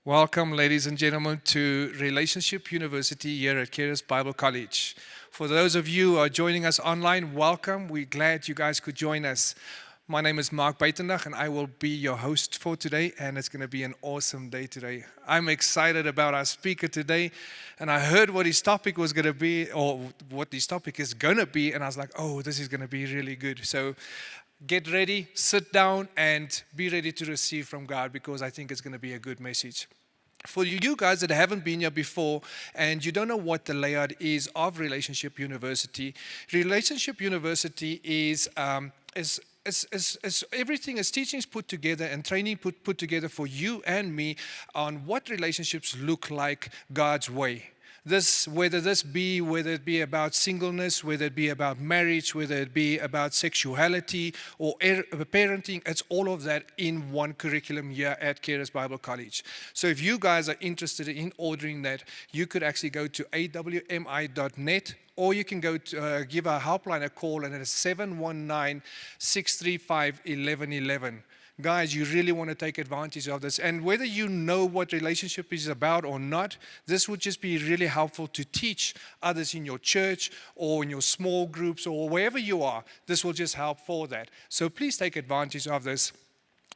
Welcome, ladies and gentlemen, to Relationship University here at Keras Bible College. For those of you who are joining us online, welcome. We're glad you guys could join us. My name is Mark Buitendag, and I will be your host for today, and it's going to be an awesome day today. I'm excited about our speaker today, and I heard what his topic was going to be, or what his topic is going to be, and I was like, oh, this is going to be really good. So get ready, sit down, and be ready to receive from God, because I think it's going to be a good message. For you guys that haven't been here before and you don't know what the layout is of Relationship University is everything is teachings put together and training put together for you and me on what relationships look like God's way. Whether it be about singleness, whether it be about marriage, whether it be about sexuality or parenting, it's all of that in one curriculum here at Keras Bible College. So if you guys are interested in ordering that, you could actually go to awmi.net, or you can go to give our helpline a call, and it is 719-635-1111. Guys, you really want to take advantage of this. And whether you know what relationship is about or not, this would just be really helpful to teach others in your church or in your small groups or wherever you are. This will just help for that. So please take advantage of this.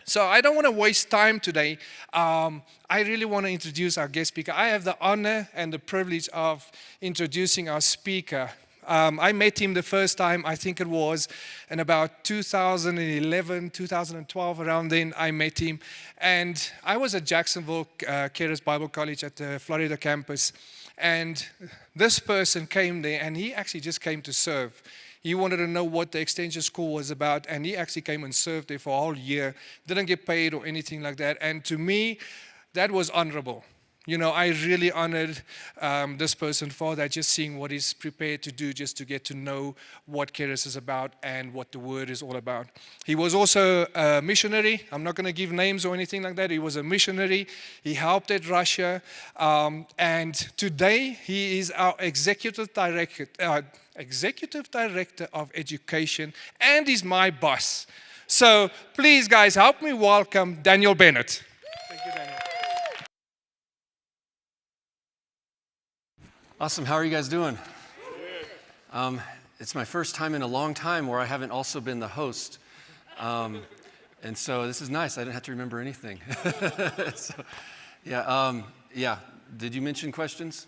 So I don't want to waste time today. I really want to introduce our guest speaker. I have the honor and the privilege of introducing our speaker. I met him the first time, I think it was in about 2011, 2012, around then I met him. And I was at Jacksonville, Keras Bible College at the Florida campus. And this person came there, and he actually just came to serve. He wanted to know what the extension school was about, and he actually came and served there for a whole year. Didn't get paid or anything like that. And to me, that was honorable. You know, I really honored this person for that, just seeing what he's prepared to do just to get to know what Keras is about and what the Word is all about. He was also a missionary. I'm not going to give names or anything like that. He was a missionary. He helped at Russia. And today, he is our Executive Director of Education, and he's my boss. So please, guys, help me welcome Daniel Bennett. Thank you, Daniel. Awesome. How are you guys doing? It's my first time in a long time where I haven't also been the host. And so this is nice. I didn't have to remember anything. Yeah. Did you mention questions?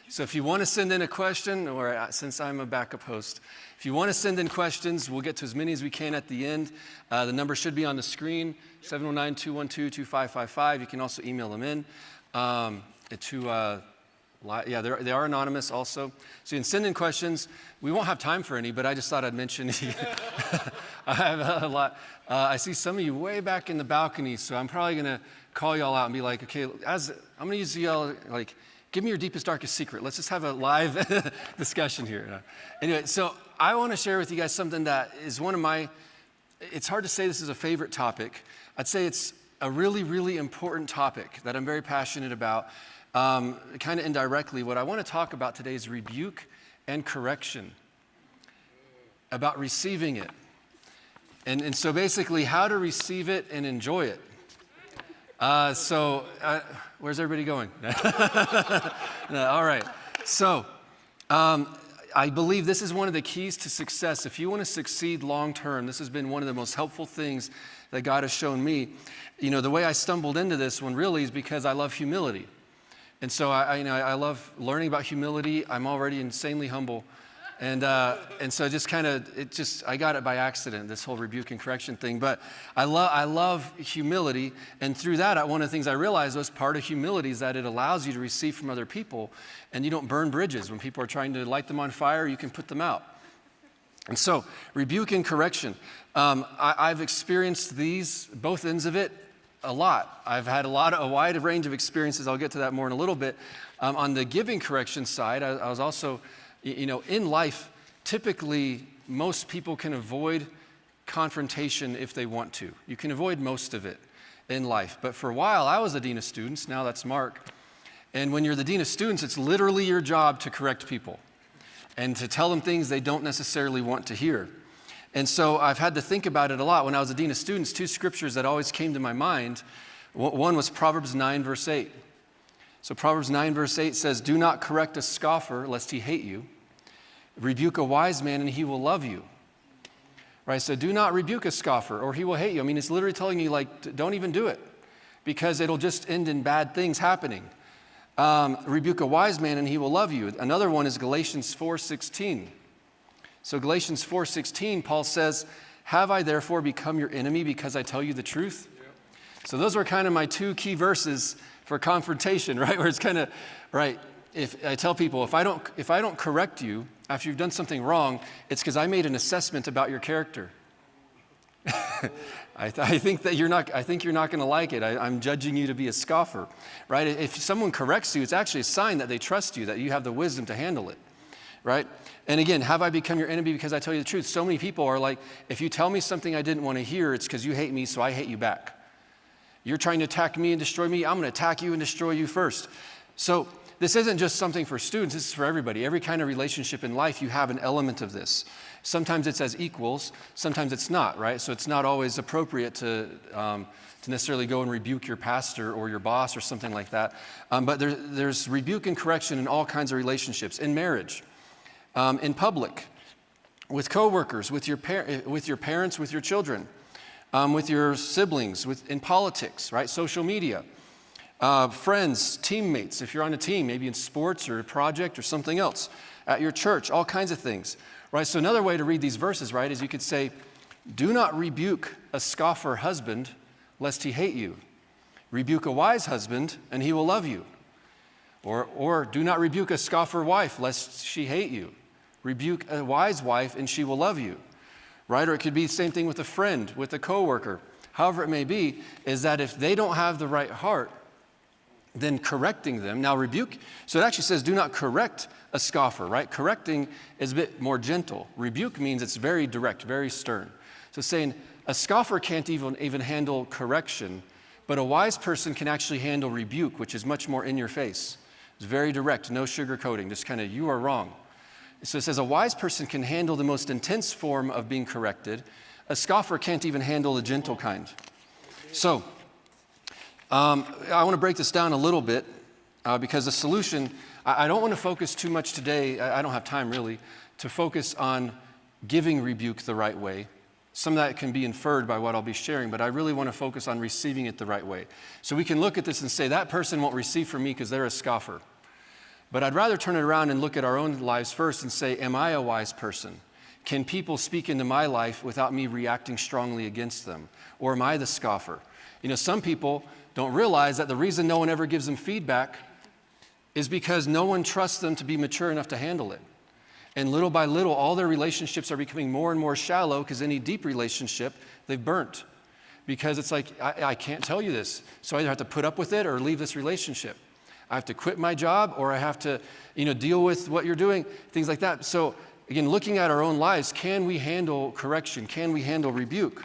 So if you want to send in a question, or since I'm a backup host, if you want to send in questions, we'll get to as many as we can at the end. The number should be on the screen, 719-212-2555. You can also email them in they are anonymous also. So you can send in questions. We won't have time for any, but I just thought I'd mention I have a lot. I see some of you way back in the balcony, so I'm probably going to call y'all out and be like, okay, I'm going to use y'all, like, give me your deepest, darkest secret. Let's just have a live discussion here. Anyway, so I want to share with you guys something that is one of my, it's hard to say this is a favorite topic. I'd say it's a really, really important topic that I'm very passionate about. Kind of indirectly, what I want to talk about today is rebuke and correction, about receiving it. And so basically how to receive it and enjoy it. Where's everybody going? All right. So I believe this is one of the keys to success. If you want to succeed long term, this has been one of the most helpful things that God has shown me. You know, the way I stumbled into this one really is because I love humility. And so I love learning about humility. I'm already insanely humble. And so I got it by accident, this whole rebuke and correction thing. But I love humility. And through that, one of the things I realized was part of humility is that it allows you to receive from other people. And you don't burn bridges. When people are trying to light them on fire, you can put them out. And so rebuke and correction. I've experienced both ends of it, a lot. I've had a wide range of experiences. I'll get to that more in a little bit. On the giving correction side, I was also, in life, typically most people can avoid confrontation if they want to. You can avoid most of it in life. But for a while, I was the dean of students. Now that's Mark. And when you're the dean of students, it's literally your job to correct people and to tell them things they don't necessarily want to hear. And so I've had to think about it a lot. When I was a dean of students, two scriptures that always came to my mind One was Proverbs 9, verse 8. So Proverbs 9, verse 8 says, do not correct a scoffer, lest he hate you. Rebuke a wise man, and he will love you. Right? So do not rebuke a scoffer, or he will hate you. I mean, it's literally telling you, like, don't even do it, because it'll just end in bad things happening. Rebuke a wise man, and he will love you. Another one is Galatians 4:16. So Galatians 4:16, Paul says, have I therefore become your enemy because I tell you the truth? Yeah. So those were kind of my two key verses for confrontation, right? Where it's kind of, right, if I tell people, if I don't correct you after you've done something wrong, it's because I made an assessment about your character. I think you're not going to like it. I'm judging you to be a scoffer, right? If someone corrects you, it's actually a sign that they trust you, that you have the wisdom to handle it, right? And again, have I become your enemy because I tell you the truth? So many people are like, if you tell me something I didn't want to hear, it's because you hate me, so I hate you back. You're trying to attack me and destroy me, I'm going to attack you and destroy you first. So this isn't just something for students, this is for everybody. Every kind of relationship in life, you have an element of this. Sometimes it's as equals, sometimes it's not, right? So it's not always appropriate to necessarily go and rebuke your pastor or your boss or something like that. But there's rebuke and correction in all kinds of relationships, in marriage, in public, with coworkers, with your parents, with your children, with your siblings, in politics, right? Social media, friends, teammates, if you're on a team, maybe in sports or a project or something else, at your church, all kinds of things, right? So another way to read these verses, right, is you could say, do not rebuke a scoffer husband, lest he hate you. Rebuke a wise husband, and he will love you. Or do not rebuke a scoffer wife, lest she hate you. Rebuke a wise wife, and she will love you. Right? Or it could be the same thing with a friend, with a coworker. However it may be, is that if they don't have the right heart, then correcting them. Now rebuke, so it actually says do not correct a scoffer, right? Correcting is a bit more gentle. Rebuke means it's very direct, very stern. So saying a scoffer can't even handle correction, but a wise person can actually handle rebuke, which is much more in your face. It's very direct, no sugarcoating, just kind of, you are wrong. So it says a wise person can handle the most intense form of being corrected. A scoffer can't even handle the gentle kind. So I want to break this down a little bit because the solution, I don't want to focus too much today, I don't have time really, to focus on giving rebuke the right way. Some of that can be inferred by what I'll be sharing, but I really want to focus on receiving it the right way. So we can look at this and say, that person won't receive from me because they're a scoffer. But I'd rather turn it around and look at our own lives first and say, am I a wise person? Can people speak into my life without me reacting strongly against them? Or am I the scoffer? You know, some people don't realize that the reason no one ever gives them feedback is because no one trusts them to be mature enough to handle it. And little by little, all their relationships are becoming more and more shallow because any deep relationship, they've burnt. Because it's like, I can't tell you this. So I either have to put up with it or leave this relationship. I have to quit my job or I have to, deal with what you're doing, things like that. So again, looking at our own lives, can we handle correction? Can we handle rebuke?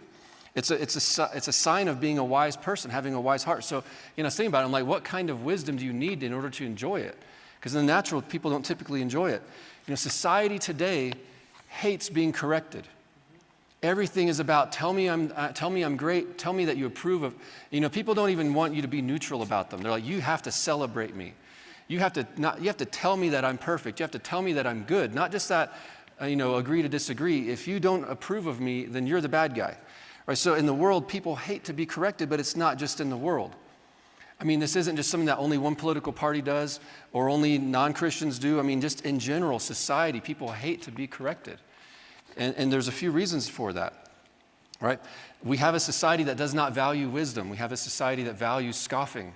It's a sign of being a wise person, having a wise heart. So, thinking about it, I'm like, what kind of wisdom do you need in order to enjoy it? Because in the natural, people don't typically enjoy it. Society today hates being corrected. Everything is about, tell me I'm great, tell me that you approve of. People don't even want you to be neutral about them. They're like, you have to celebrate me. You have to tell me that I'm perfect. You have to tell me that I'm good. Not just that, agree to disagree. If you don't approve of me, then you're the bad guy. Right? So in the world, people hate to be corrected, but it's not just in the world. This isn't just something that only one political party does or only non-Christians do. Just in general, society, people hate to be corrected. And there's a few reasons for that, right? We have a society that does not value wisdom. We have a society that values scoffing,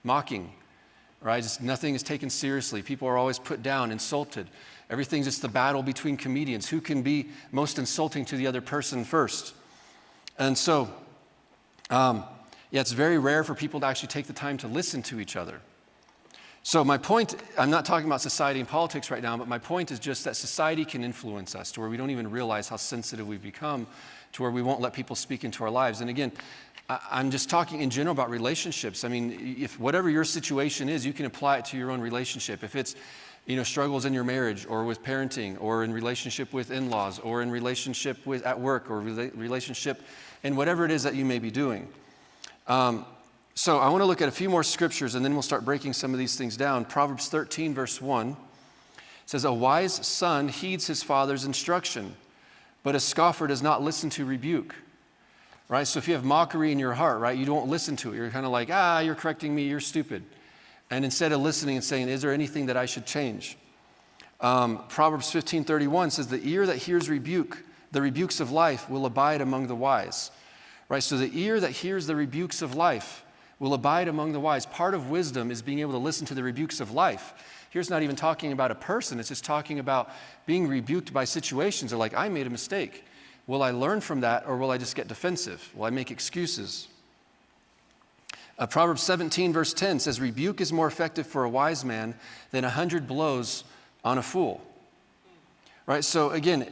mocking, right? Just nothing is taken seriously. People are always put down, insulted. Everything's just the battle between comedians. Who can be most insulting to the other person first? And so, it's very rare for people to actually take the time to listen to each other. So my point, I'm not talking about society and politics right now, but my point is just that society can influence us to where we don't even realize how sensitive we've become, to where we won't let people speak into our lives. And again, I'm just talking in general about relationships. If whatever your situation is, you can apply it to your own relationship. If it's, struggles in your marriage or with parenting or in relationship with in-laws or in relationship at work or relationship in whatever it is that you may be doing. So I want to look at a few more scriptures, and then we'll start breaking some of these things down. Proverbs 13, verse 1 says, a wise son heeds his father's instruction, but a scoffer does not listen to rebuke. Right? So if you have mockery in your heart, right, you don't listen to it. You're kind of like, you're correcting me, you're stupid. And instead of listening and saying, is there anything that I should change? Proverbs 15:31 says, the ear that hears rebuke, the rebukes of life, will abide among the wise. Right? So the ear that hears the rebukes of life will abide among the wise. Part of wisdom is being able to listen to the rebukes of life. Here's not even talking about a person. It's just talking about being rebuked by situations. Or like, I made a mistake. Will I learn from that, or will I just get defensive? Will I make excuses? Proverbs 17, verse 10 says, rebuke is more effective for a wise man than 100 blows on a fool. Right? So again,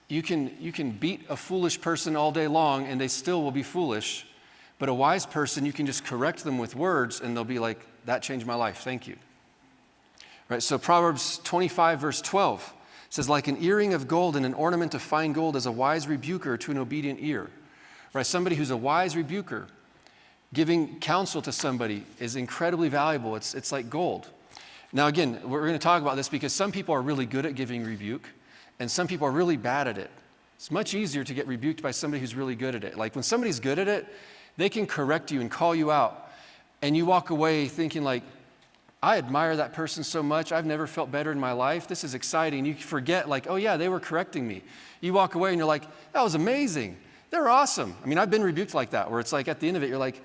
you can beat a foolish person all day long and they still will be foolish. But a wise person, you can just correct them with words and they'll be like, that changed my life, thank you. Right? So Proverbs 25, verse 12 says, like an earring of gold and an ornament of fine gold is a wise rebuker to an obedient ear. Right? Somebody who's a wise rebuker, giving counsel to somebody is incredibly valuable. It's like gold. Now again, we're going to talk about this because some people are really good at giving rebuke and some people are really bad at it. It's much easier to get rebuked by somebody who's really good at it. Like when somebody's good at it, they can correct you and call you out and you walk away thinking like, I admire that person so much. I've never felt better in my life. This is exciting. You forget like, oh yeah, they were correcting me. You walk away and you're like, that was amazing. They're awesome. I mean, I've been rebuked like that where it's like at the end of it, you're like,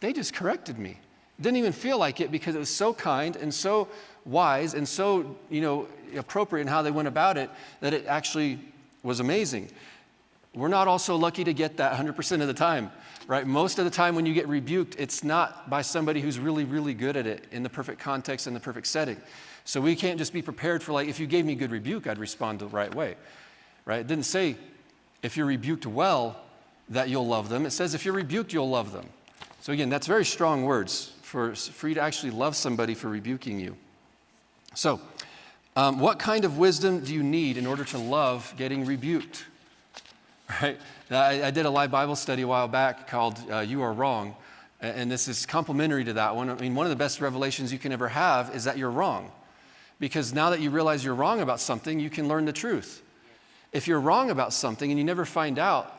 they just corrected me. It didn't even feel like it because it was so kind and so wise and so, appropriate in how they went about it that it actually was amazing. We're not also lucky to get that 100% of the time, right? Most of the time when you get rebuked, it's not by somebody who's really, really good at it in the perfect context and the perfect setting. So we can't just be prepared for like, if you gave me good rebuke, I'd respond the right way, right? It didn't say if you're rebuked well that you'll love them. It says if you're rebuked, you'll love them. So again, that's very strong words for you to actually love somebody for rebuking you. So what kind of wisdom do you need in order to love getting rebuked? Right? I did a live Bible study a while back called You Are Wrong, and this is complementary to that one. I mean, one of the best revelations you can ever have is that you're wrong. Because now that you realize you're wrong about something, you can learn the truth. If you're wrong about something and you never find out,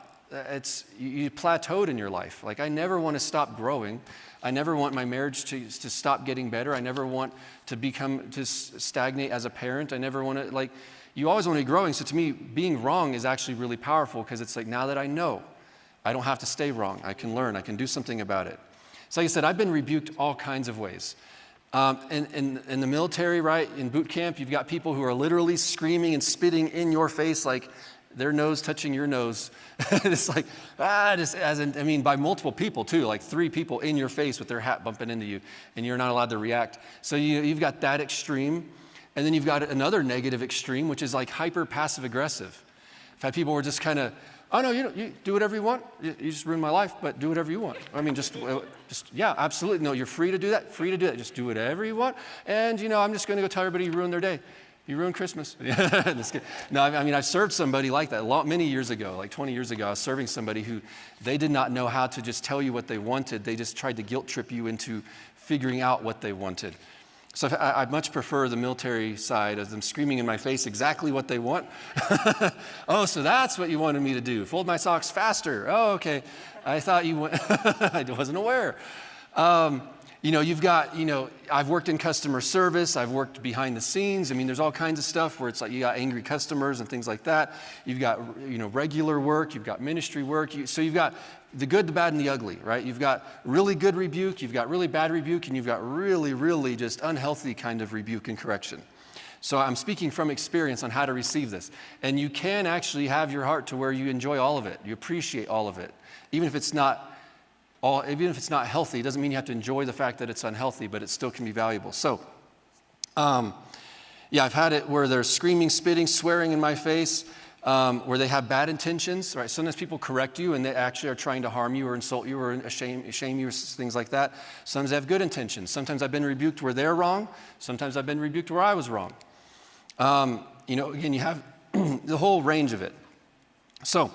you plateaued in your life. Like, I never want to stop growing. I never want my marriage to stop getting better. I never want to stagnate as a parent. I never want to, you always want to be growing. So to me, being wrong is actually really powerful because it's like, now that I know, I don't have to stay wrong. I can learn. I can do something about it. So like I said, I've been rebuked all kinds of ways. In the military, right, in boot camp, you've got people who are literally screaming and spitting in your face, like their nose touching your nose. It's like, by multiple people too, like 3 people in your face with their hat bumping into you, and you're not allowed to react. So you've got that extreme, and then you've got another negative extreme, which is like hyper passive aggressive. I've had people who are just kind of, oh no, you do whatever you want. You just ruined my life, but do whatever you want. I mean, yeah, absolutely. No, you're free to do that. Free to do that. Just do whatever you want. And I'm just going to go tell everybody you ruined their day. You ruined Christmas. No, I mean, I served somebody like that many years ago, like 20 years ago. I was serving somebody who they did not know how to just tell you what they wanted. They just tried to guilt trip you into figuring out what they wanted. So I much prefer the military side of them screaming in my face exactly what they want. Oh, so that's what you wanted me to do. Fold my socks faster. Oh, okay. I thought you went. I wasn't aware. You've got, I've worked in customer service. I've worked behind the scenes. I mean, there's all kinds of stuff where it's like you got angry customers and things like that. You've got, regular work. You've got ministry work. So you've got the good, the bad, and the ugly, right? You've got really good rebuke. You've got really bad rebuke. And you've got really, really just unhealthy kind of rebuke and correction. So I'm speaking from experience on how to receive this. And you can actually have your heart to where you enjoy all of it. You appreciate all of it. Even if it's not healthy, it doesn't mean you have to enjoy the fact that it's unhealthy, but it still can be valuable. So, I've had it where they're screaming, spitting, swearing in my face, where they have bad intentions, right? Sometimes people correct you and they actually are trying to harm you or insult you or shame you or things like that. Sometimes they have good intentions. Sometimes I've been rebuked where they're wrong. Sometimes I've been rebuked where I was wrong. Again, you have the whole range of it. So,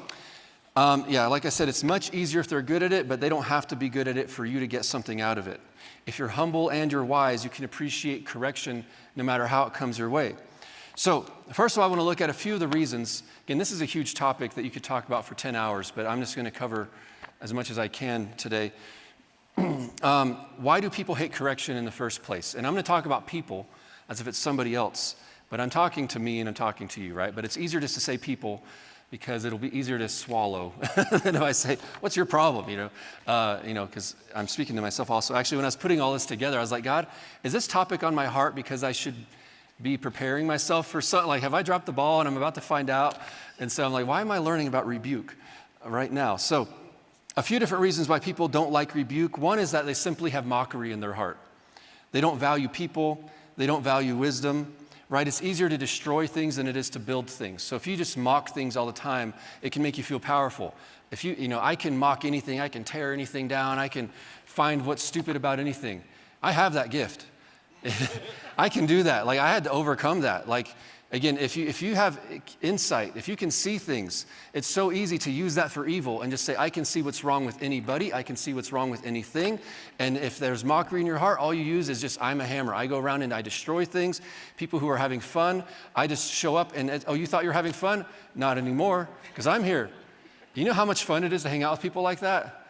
Yeah, like I said, it's much easier if they're good at it, but they don't have to be good at it for you to get something out of it. If you're humble and you're wise, you can appreciate correction no matter how it comes your way. So first of all, I want to look at a few of the reasons. Again, this is a huge topic that you could talk about for 10 hours, but I'm just going to cover as much as I can today. Why do people hate correction in the first place? And I'm going to talk about people as if it's somebody else, but I'm talking to me and I'm talking to you, right? But it's easier just to say people because it'll be easier to swallow than if I say, what's your problem, because I'm speaking to myself also. Actually, when I was putting all this together, I was like, God, is this topic on my heart because I should be preparing myself for something? Like, have I dropped the ball and I'm about to find out? And so I'm like, why am I learning about rebuke right now? So a few different reasons why people don't like rebuke. One is that they simply have mockery in their heart. They don't value people. They don't value wisdom. Right? It's easier to destroy things than it is to build things. So if you just mock things all the time, it can make you feel powerful. If I can mock anything, I can tear anything down, I can find what's stupid about anything. I have that gift. I can do that. Like, I had to overcome that. Like, again, if you have insight, if you can see things, it's so easy to use that for evil and just say, I can see what's wrong with anybody. I can see what's wrong with anything. And if there's mockery in your heart, all you use is just, I'm a hammer. I go around and I destroy things. People who are having fun, I just show up and, oh, you thought you were having fun? Not anymore, because I'm here. You know how much fun it is to hang out with people like that?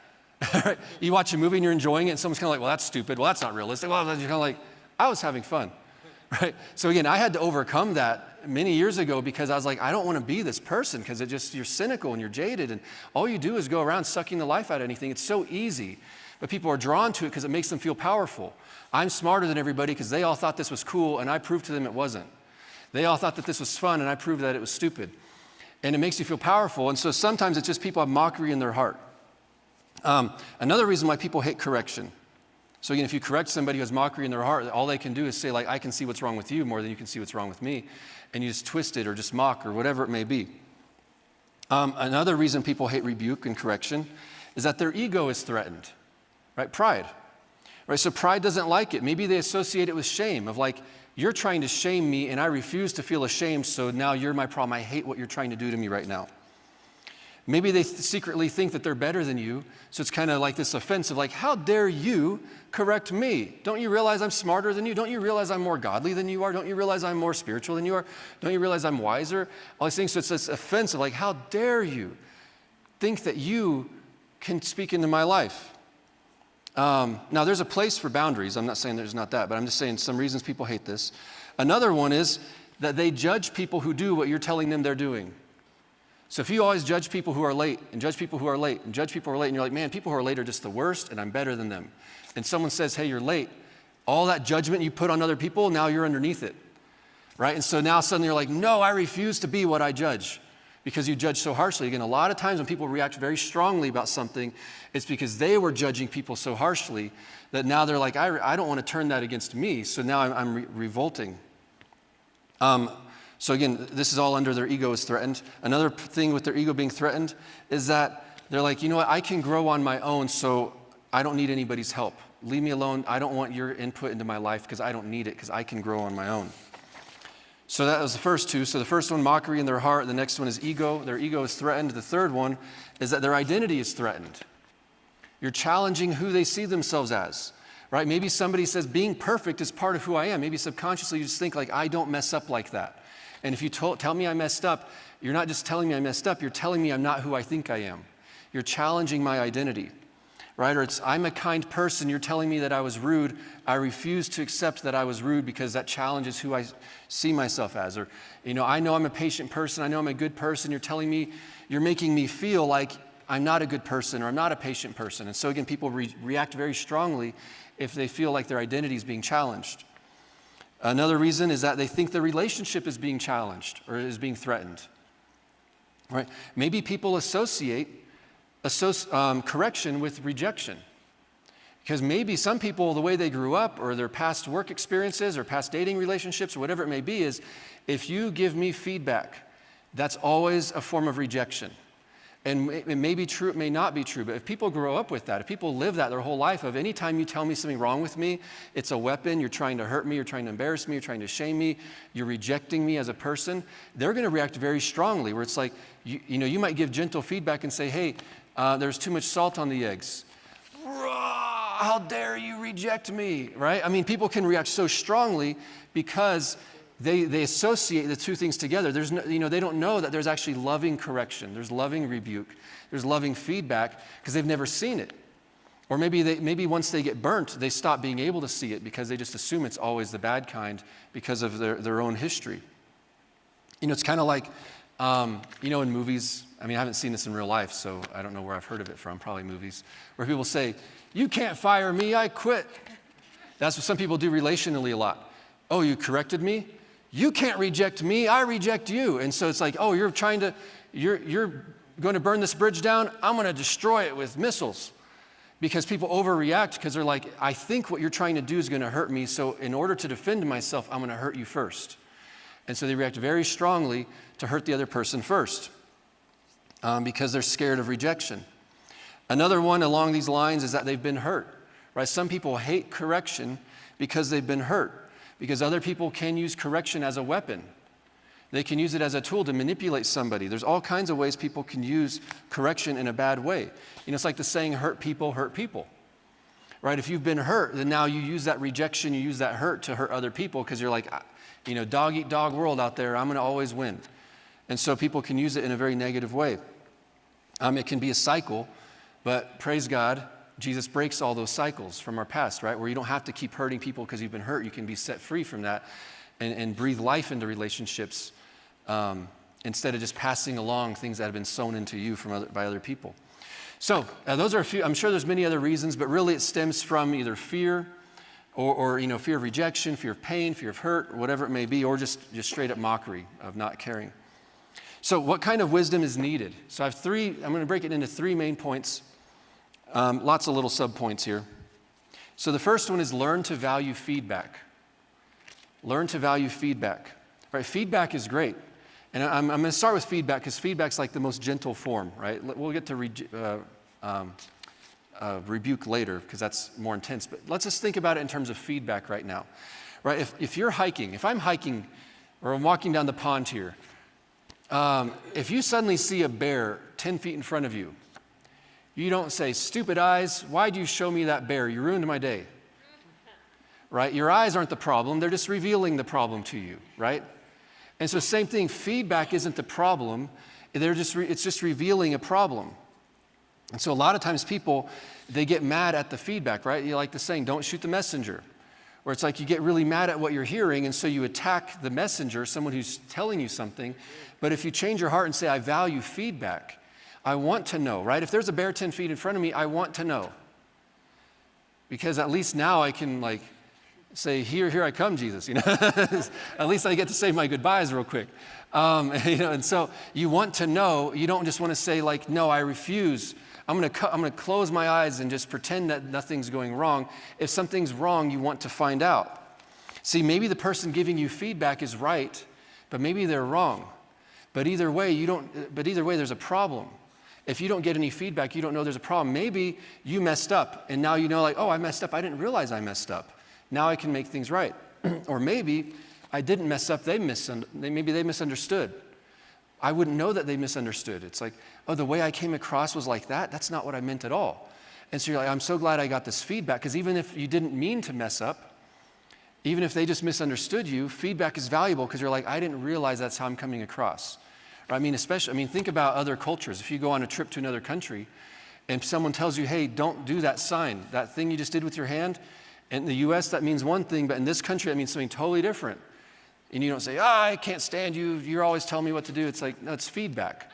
You watch a movie and you're enjoying it and someone's kind of like, well, that's stupid. Well, that's not realistic. Well, you're kind of like, I was having fun. Right? So again, I had to overcome that many years ago because I was like, I don't want to be this person because you're cynical and you're jaded and all you do is go around sucking the life out of anything. It's so easy, but people are drawn to it because it makes them feel powerful. I'm smarter than everybody because they all thought this was cool and I proved to them it wasn't. They all thought that this was fun and I proved that it was stupid. And it makes you feel powerful. And so sometimes it's just people have mockery in their heart. Another reason why people hate correction. So again, if you correct somebody who has mockery in their heart, all they can do is say, like, I can see what's wrong with you more than you can see what's wrong with me. And you just twist it or just mock or whatever it may be. Another reason people hate rebuke and correction is that their ego is threatened, right? Pride, right? So pride doesn't like it. Maybe they associate it with shame of like, you're trying to shame me and I refuse to feel ashamed, so now you're my problem. I hate what you're trying to do to me right now. Maybe they secretly think that they're better than you, so it's kind of like this offensive, like, how dare you correct me? Don't you realize I'm smarter than you? Don't you realize I'm more godly than you are? Don't you realize I'm more spiritual than you are? Don't you realize I'm wiser? All these things, so it's this offensive, like, how dare you think that you can speak into my life? Now, there's a place for boundaries. I'm not saying there's not that, but I'm just saying some reasons people hate this. Another one is that they judge people who do what you're telling them they're doing. So if you always judge people who are late and judge people who are late and judge people who are late and you're like, man, people who are late are just the worst and I'm better than them. And someone says, hey, you're late. All that judgment you put on other people, now you're underneath it, right? And so now suddenly you're like, no, I refuse to be what I judge because you judge so harshly. Again, a lot of times when people react very strongly about something, it's because they were judging people so harshly that now they're like, I don't want to turn that against me. So now I'm revolting. So again, this is all under their ego is threatened. Another thing with their ego being threatened is that they're like, you know what, I can grow on my own, so I don't need anybody's help. Leave me alone. I don't want your input into my life because I don't need it because I can grow on my own. So that was the first two. So the first one, mockery in their heart. The next one is ego. Their ego is threatened. The third one is that their identity is threatened. You're challenging who they see themselves as, right? Maybe somebody says being perfect is part of who I am. Maybe subconsciously you just think like, I don't mess up like that. And if you tell me I messed up, you're not just telling me I messed up, you're telling me I'm not who I think I am. You're challenging my identity, right? Or it's, I'm a kind person, you're telling me that I was rude. I refuse to accept that I was rude because that challenges who I see myself as. Or, I know I'm a patient person, I know I'm a good person, you're making me feel like I'm not a good person or I'm not a patient person. And so again, people react very strongly if they feel like their identity is being challenged. Another reason is that they think the relationship is being challenged or is being threatened. Right? Maybe people associate correction with rejection. Because maybe some people, the way they grew up or their past work experiences or past dating relationships or whatever it may be is, if you give me feedback, that's always a form of rejection. And it may be true, it may not be true, but if people grow up with that, if people live that their whole life of any time you tell me something wrong with me, it's a weapon, you're trying to hurt me, you're trying to embarrass me, you're trying to shame me, you're rejecting me as a person, they're going to react very strongly, where it's like, you might give gentle feedback and say, hey, there's too much salt on the eggs. How dare you reject me, right? I mean, people can react so strongly because they associate the two things together. There's no, they don't know that there's actually loving correction. There's loving rebuke. There's loving feedback because they've never seen it. Or maybe once they get burnt, they stop being able to see it because they just assume it's always the bad kind because of their own history. It's kind of like, in movies, I mean, I haven't seen this in real life, so I don't know where I've heard of it from, probably movies, where people say, you can't fire me, I quit. That's what some people do relationally a lot. Oh, you corrected me? You can't reject me, I reject you. And so it's like, oh, you're going to burn this bridge down? I'm going to destroy it with missiles. Because people overreact because they're like, I think what you're trying to do is going to hurt me, so in order to defend myself, I'm going to hurt you first. And so they react very strongly to hurt the other person first because they're scared of rejection. Another one along these lines is that they've been hurt, right? Some people hate correction because they've been hurt, because other people can use correction as a weapon. They can use it as a tool to manipulate somebody. There's all kinds of ways people can use correction in a bad way. It's like the saying, hurt people, right? If you've been hurt, then now you use that rejection, you use that hurt to hurt other people because you're like, dog eat dog world out there, I'm going to always win. And so people can use it in a very negative way. It can be a cycle, but praise God, Jesus breaks all those cycles from our past, right? Where you don't have to keep hurting people because you've been hurt. You can be set free from that and breathe life into relationships instead of just passing along things that have been sown into you by other people. So those are a few. I'm sure there's many other reasons, but really it stems from either fear or fear of rejection, fear of pain, fear of hurt, whatever it may be, or just straight up mockery of not caring. So what kind of wisdom is needed? So I have three. I'm going to break it into three main points. Lots of little subpoints here. So the first one is learn to value feedback. Learn to value feedback. Right? Feedback is great. And I'm going to start with feedback because feedback's like the most gentle form, right? We'll get to rebuke later because that's more intense. But let's just think about it in terms of feedback right now. Right? If you're hiking, if I'm hiking or I'm walking down the pond here, if you suddenly see a bear 10 feet in front of you, you don't say, stupid eyes, why'd you show me that bear? You ruined my day. Right? Your eyes aren't the problem. They're just revealing the problem to you, right? And so same thing, feedback isn't the problem. It's just revealing a problem. And so a lot of times people, they get mad at the feedback, right? You like the saying, don't shoot the messenger. Where it's like you get really mad at what you're hearing, and so you attack the messenger, someone who's telling you something. But if you change your heart and say, I value feedback, I want to know, right? If there's a bear 10 feet in front of me, I want to know. Because at least now I can say, here I come, Jesus. At least I get to say my goodbyes real quick. And so you want to know. You don't just want to say no, I refuse. I'm going to close my eyes and just pretend that nothing's going wrong. If something's wrong, you want to find out. See, maybe the person giving you feedback is right, but maybe they're wrong. But either way, there's a problem. If you don't get any feedback, you don't know there's a problem. Maybe you messed up, and now you know, oh, I messed up. I didn't realize I messed up. Now I can make things right. Or maybe I didn't mess up. Maybe they misunderstood. I wouldn't know that they misunderstood. It's like, oh, the way I came across was like that? That's not what I meant at all. And so you're like, I'm so glad I got this feedback, because even if you didn't mean to mess up, even if they just misunderstood you, feedback is valuable because you're like, I didn't realize that's how I'm coming across. I mean, think about other cultures. If you go on a trip to another country and someone tells you, hey, don't do that sign, that thing you just did with your hand, in the U.S. that means one thing, but in this country that means something totally different. And you don't say, I can't stand you, you're always telling me what to do. It's like, no, it's feedback.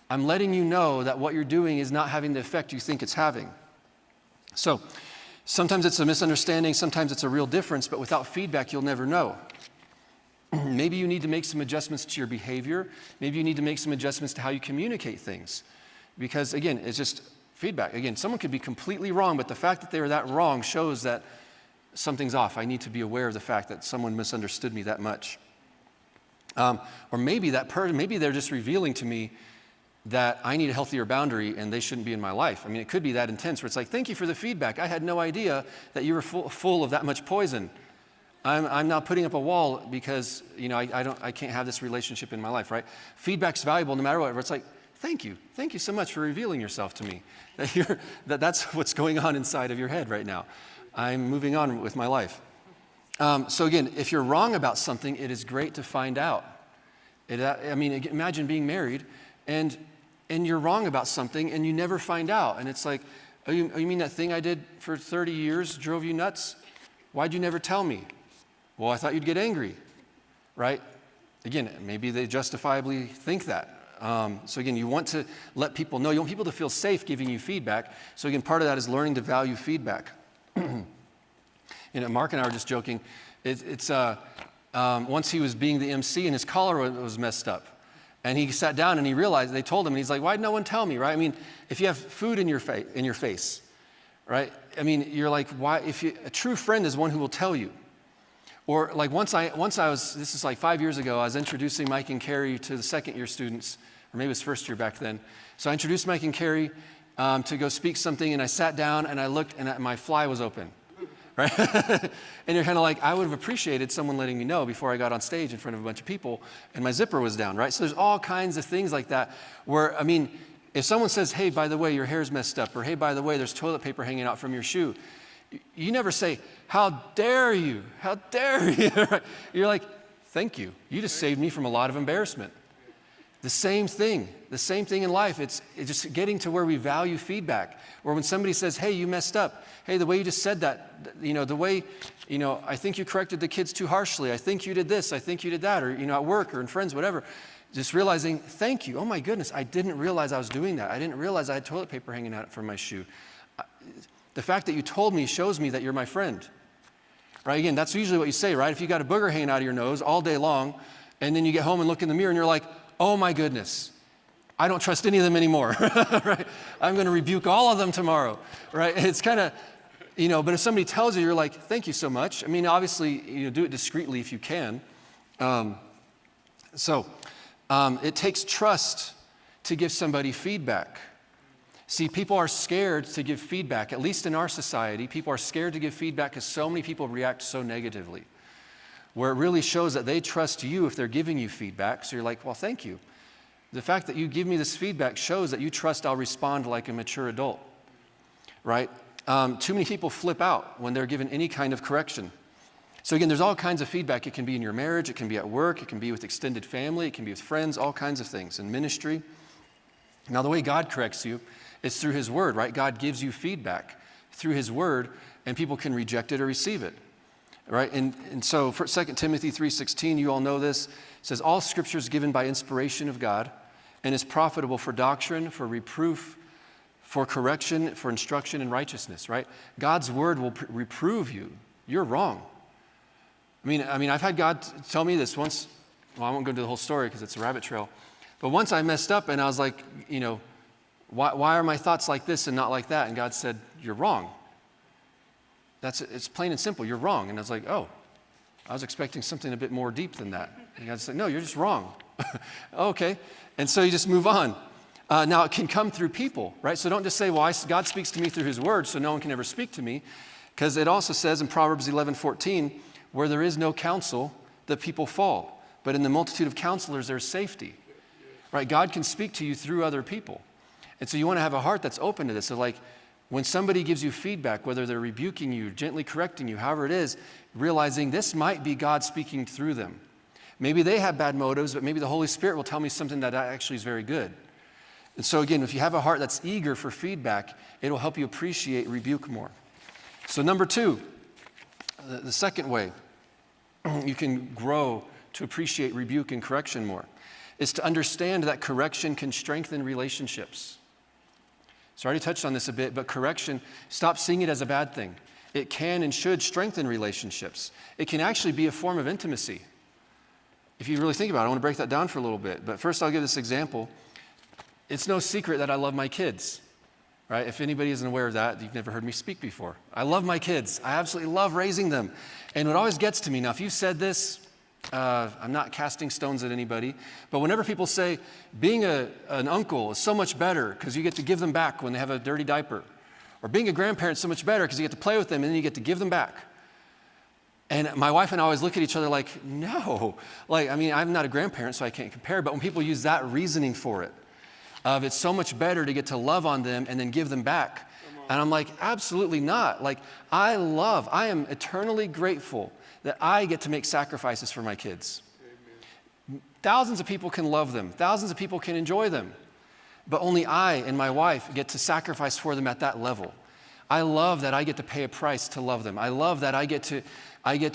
I'm letting you know that what you're doing is not having the effect you think it's having. So sometimes it's a misunderstanding, sometimes it's a real difference, but without feedback, you'll never know. Maybe you need to make some adjustments to your behavior. Maybe you need to make some adjustments to how you communicate things. Because again, it's just feedback. Again, someone could be completely wrong, but the fact that they were that wrong shows that something's off. I need to be aware of the fact that someone misunderstood me that much. Or maybe maybe they're just revealing to me that I need a healthier boundary and they shouldn't be in my life. I mean, it could be that intense where it's like, thank you for the feedback. I had no idea that you were full of that much poison. I'm now putting up a wall because, I can't have this relationship in my life, right? Feedback's valuable no matter what. It's like, thank you so much for revealing yourself to me. That's what's going on inside of your head right now. I'm moving on with my life. So again, if you're wrong about something, it is great to find out. Imagine being married and you're wrong about something and you never find out. And it's like, oh, you mean that thing I did for 30 years drove you nuts? Why'd you never tell me? Well, I thought you'd get angry, right? Again, maybe they justifiably think that. So again, you want to let people know. You want people to feel safe giving you feedback. So again, part of that is learning to value feedback. Mark and I were just joking. Once he was being the MC and his collar was messed up. And he sat down and he realized, they told him, and he's like, why'd no one tell me, right? I mean, if you have food in your face, right? I mean, you're like, why? A true friend is one who will tell you. Or like once I was, this is like 5 years ago, I was introducing Mike and Carrie to the second year students, or maybe it was first year back then. So I introduced Mike and Carrie to go speak something, and I sat down and I looked and my fly was open, right? And you're kind of like, I would have appreciated someone letting me know before I got on stage in front of a bunch of people, and my zipper was down, right? So there's all kinds of things like that where, if someone says, hey, by the way, your hair's messed up, or hey, by the way, there's toilet paper hanging out from your shoe, you never say, how dare you? How dare you? You're like, thank you. You just saved me from a lot of embarrassment. The same thing in life. It's just getting to where we value feedback. Or when somebody says, hey, you messed up. Hey, the way you just said that, the way, I think you corrected the kids too harshly. I think you did this. I think you did that. Or, at work or in friends, whatever. Just realizing, thank you. Oh my goodness, I didn't realize I was doing that. I didn't realize I had toilet paper hanging out from my shoe. The fact that you told me shows me that you're my friend, right? Again, that's usually what you say, right? If you got a booger hanging out of your nose all day long, and then you get home and look in the mirror and you're like, oh my goodness, I don't trust any of them anymore, right? I'm going to rebuke all of them tomorrow, right? It's kind of, but if somebody tells you, you're like, thank you so much. Obviously, do it discreetly if you can. It takes trust to give somebody feedback. See, people are scared to give feedback, at least in our society. People are scared to give feedback because so many people react so negatively, where it really shows that they trust you if they're giving you feedback. So you're like, well, thank you. The fact that you give me this feedback shows that you trust I'll respond like a mature adult, right? Too many people flip out when they're given any kind of correction. So again, there's all kinds of feedback. It can be in your marriage, it can be at work, it can be with extended family, it can be with friends, all kinds of things, in ministry. Now, the way God corrects you is through His Word, right? God gives you feedback through His Word, and people can reject it or receive it, right? And so for 2 Timothy 3:16, you all know this, it says, all Scripture is given by inspiration of God and is profitable for doctrine, for reproof, for correction, for instruction in righteousness, right? God's Word will reprove you. You're wrong. I've had God tell me this once. Well, I won't go into the whole story because it's a rabbit trail. But once I messed up and I was like, why are my thoughts like this and not like that? And God said, you're wrong. It's plain and simple. You're wrong. And I was like, oh, I was expecting something a bit more deep than that. And God said, no, you're just wrong. Okay. And so you just move on. Now, it can come through people, right? So don't just say, well, God speaks to me through His Word, so no one can ever speak to me. Because it also says in Proverbs 11:14, where there is no counsel, the people fall. But in the multitude of counselors, there's safety. Right? God can speak to you through other people. And so you want to have a heart that's open to this. So like when somebody gives you feedback, whether they're rebuking you, gently correcting you, however it is, realizing this might be God speaking through them. Maybe they have bad motives, but maybe the Holy Spirit will tell me something that actually is very good. And so again, if you have a heart that's eager for feedback, it will help you appreciate rebuke more. So number 2, the second way you can grow to appreciate rebuke and correction more is to understand that correction can strengthen relationships. So I already touched on this a bit, but correction, stop seeing it as a bad thing. It can and should strengthen relationships. It can actually be a form of intimacy. If you really think about it, I want to break that down for a little bit. But first I'll give this example. It's no secret that I love my kids, right? If anybody isn't aware of that, you've never heard me speak before. I love my kids. I absolutely love raising them. And what always gets to me, now if you said this, I'm not casting stones at anybody, but whenever people say being an uncle is so much better because you get to give them back when they have a dirty diaper, or being a grandparent is so much better because you get to play with them and then you get to give them back. And my wife and I always look at each other like, no. Like, I mean, I'm not a grandparent, so I can't compare, but when people use that reasoning for it, of it's so much better to get to love on them and then give them back. And I'm like, absolutely not. Like, I am eternally grateful that I get to make sacrifices for my kids. Amen. Thousands of people can love them. Thousands of people can enjoy them. But only I and my wife get to sacrifice for them at that level. I love that I get to pay a price to love them. I love that I get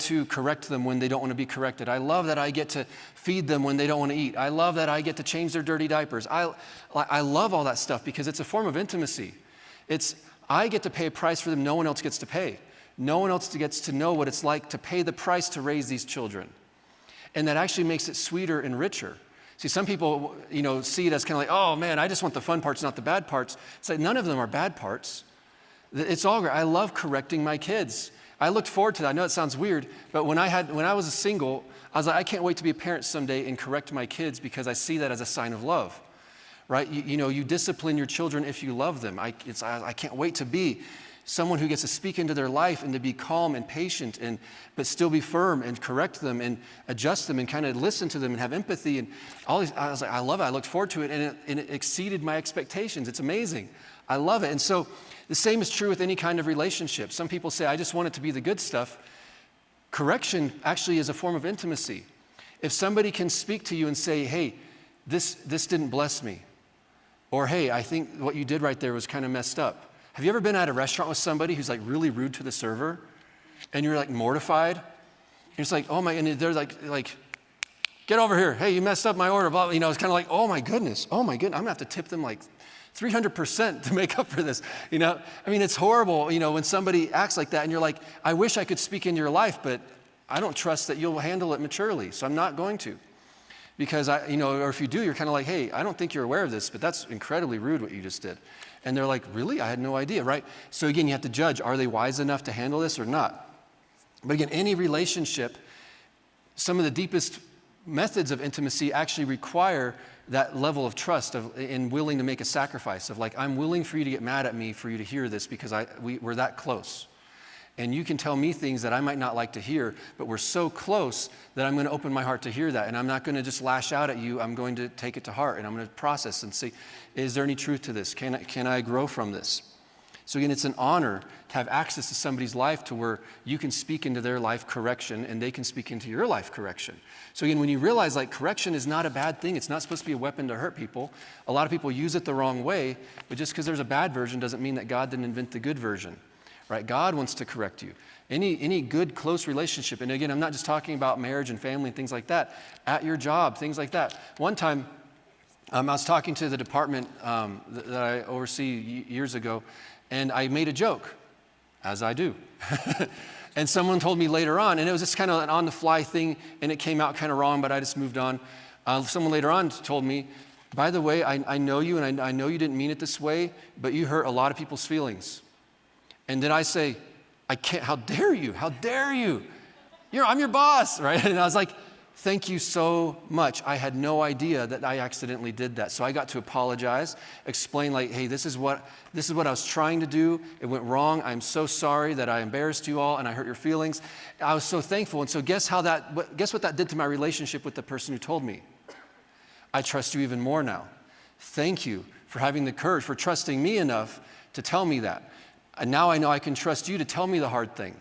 to correct them when they don't want to be corrected. I love that I get to feed them when they don't want to eat. I love that I get to change their dirty diapers. I love all that stuff because it's a form of intimacy. I get to pay a price for them no one else gets to pay. No one else gets to know what it's like to pay the price to raise these children. And that actually makes it sweeter and richer. See, some people, see it as kind of like, oh man, I just want the fun parts, not the bad parts. It's like none of them are bad parts. It's all great. I love correcting my kids. I looked forward to that. I know it sounds weird, but when I was a single, I was like, I can't wait to be a parent someday and correct my kids because I see that as a sign of love, right? You discipline your children if you love them. I can't wait to be someone who gets to speak into their life and to be calm and patient but still be firm and correct them and adjust them and kind of listen to them and have empathy and all these. I was like, I love it. I looked forward to it and it exceeded my expectations. It's amazing. I love it. And so the same is true with any kind of relationship. Some people say, I just want it to be the good stuff. Correction actually is a form of intimacy. If somebody can speak to you and say, hey, this didn't bless me, or hey, I think what you did right there was kind of messed up. Have you ever been at a restaurant with somebody who's like really rude to the server and you're like mortified? And it's like, oh my, and they're like, get over here. Hey, you messed up my order. Blah, blah. It's kind of like, oh my goodness. I'm gonna have to tip them like 300% to make up for this. It's horrible, when somebody acts like that and you're like, I wish I could speak into your life, but I don't trust that you'll handle it maturely, so I'm not going to. Because or if you do, you're kind of like, hey, I don't think you're aware of this, but that's incredibly rude what you just did. And they're like, really? I had no idea, right? So again, you have to judge, are they wise enough to handle this or not? But again, any relationship, some of the deepest methods of intimacy actually require that level of trust and willing to make a sacrifice of like, I'm willing for you to get mad at me for you to hear this because we're that close. And you can tell me things that I might not like to hear, but we're so close that I'm going to open my heart to hear that. And I'm not going to just lash out at you. I'm going to take it to heart and I'm going to process and see, is there any truth to this? Can I grow from this? So again, it's an honor to have access to somebody's life to where you can speak into their life correction and they can speak into your life correction. So again, when you realize like correction is not a bad thing, it's not supposed to be a weapon to hurt people. A lot of people use it the wrong way, but just because there's a bad version doesn't mean that God didn't invent the good version. Right? God wants to correct you. Any good, close relationship, and again, I'm not just talking about marriage and family and things like that, at your job, things like that. One time, I was talking to the department that I oversee years ago, and I made a joke, as I do. And someone told me later on, and it was just kind of an on-the-fly thing, and it came out kind of wrong, but I just moved on. Someone later on told me, by the way, I know you, and I know you didn't mean it this way, but you hurt a lot of people's feelings. And then I say, I can't, how dare you? How dare you? I'm your boss, right? And I was like, thank you so much. I had no idea that I accidentally did that. So I got to apologize, explain like, hey, this is what I was trying to do. It went wrong. I'm so sorry that I embarrassed you all and I hurt your feelings. I was so thankful. And so guess what that did to my relationship with the person who told me? I trust you even more now. Thank you for having the courage, for trusting me enough to tell me that. And now I know I can trust you to tell me the hard thing,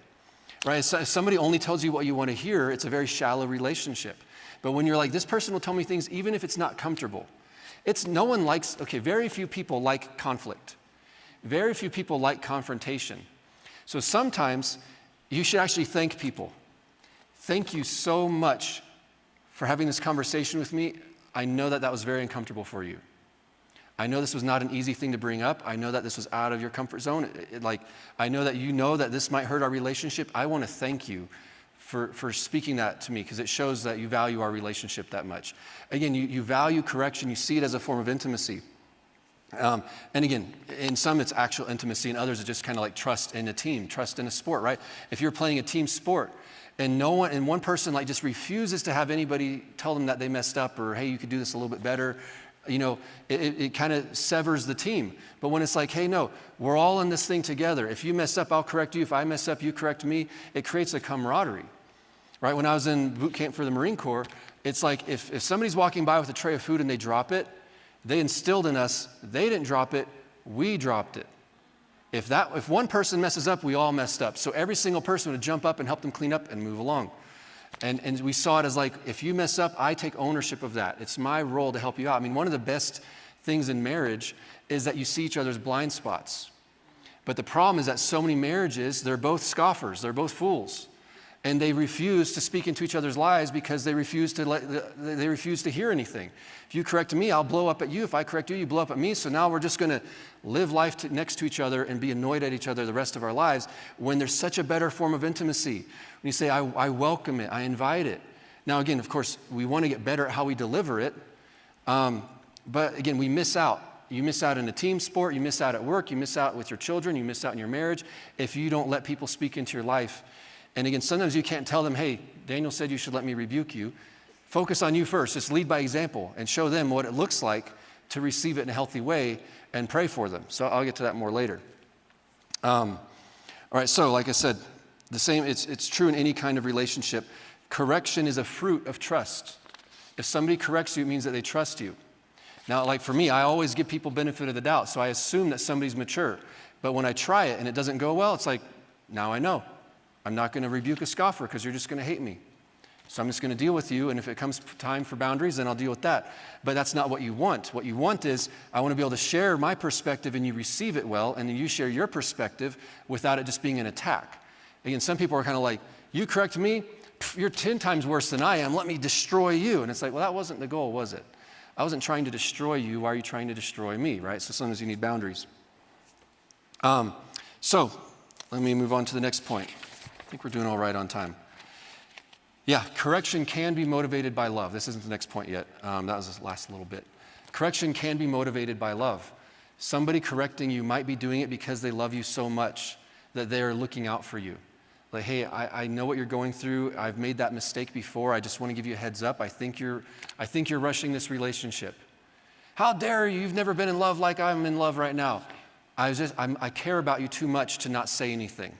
right? If somebody only tells you what you want to hear, it's a very shallow relationship. But when you're like, this person will tell me things even if it's not comfortable. Very few people like conflict. Very few people like confrontation. So sometimes you should actually thank people. Thank you so much for having this conversation with me. I know that was very uncomfortable for you. I know this was not an easy thing to bring up. I know that this was out of your comfort zone. I know that you know that this might hurt our relationship. I want to thank you for speaking that to me because it shows that you value our relationship that much. Again, you value correction. You see it as a form of intimacy. And again, in some it's actual intimacy, and others it's just kind of like trust in a team, trust in a sport, right? If you're playing a team sport and one person like just refuses to have anybody tell them that they messed up or, hey, you could do this a little bit better, it kind of severs the team. But when it's like, hey, no, we're all in this thing together. If you mess up, I'll correct you. If I mess up, you correct me. It creates a camaraderie, right? When I was in boot camp for the Marine Corps, it's like if somebody's walking by with a tray of food and they drop it, they instilled in us, they didn't drop it, we dropped it. If one person messes up, we all messed up. So every single person would jump up and help them clean up and move along. And we saw it as like, if you mess up, I take ownership of that. It's my role to help you out. I mean, one of the best things in marriage is that you see each other's blind spots. But the problem is that so many marriages, they're both scoffers, they're both fools. And they refuse to speak into each other's lives because they refuse to hear anything. If you correct me, I'll blow up at you. If I correct you, you blow up at me. So now we're just going to live life next to each other and be annoyed at each other the rest of our lives when there's such a better form of intimacy. When you say, I welcome it, I invite it. Now again, of course, we want to get better at how we deliver it. But again, we miss out. You miss out in a team sport. You miss out at work. You miss out with your children. You miss out in your marriage if you don't let people speak into your life. And again, sometimes you can't tell them, hey, Daniel said you should let me rebuke you. Focus on you first. Just lead by example and show them what it looks like to receive it in a healthy way and pray for them. So I'll get to that more later. All right, so like I said, the same. It's true in any kind of relationship. Correction is a fruit of trust. If somebody corrects you, it means that they trust you. Now, like for me, I always give people benefit of the doubt, so I assume that somebody's mature. But when I try it and it doesn't go well, it's like, now I know. I'm not going to rebuke a scoffer because you're just going to hate me. So I'm just going to deal with you, and if it comes time for boundaries, then I'll deal with that. But that's not what you want. What you want is, I want to be able to share my perspective and you receive it well, and then you share your perspective without it just being an attack. Again, some people are kind of like, you correct me, you're 10 times worse than I am, let me destroy you. And it's like, well, that wasn't the goal, was it? I wasn't trying to destroy you, why are you trying to destroy me, right? So sometimes you need boundaries. So let me move on to the next point. I think we're doing all right on time. Yeah, correction can be motivated by love. This isn't the next point yet. That was the last little bit. Correction can be motivated by love. Somebody correcting you might be doing it because they love you so much that they are looking out for you. Like, hey, I know what you're going through. I've made that mistake before. I just want to give you a heads up. I think you're rushing this relationship. How dare you? You've never been in love like I'm in love right now. I care about you too much to not say anything.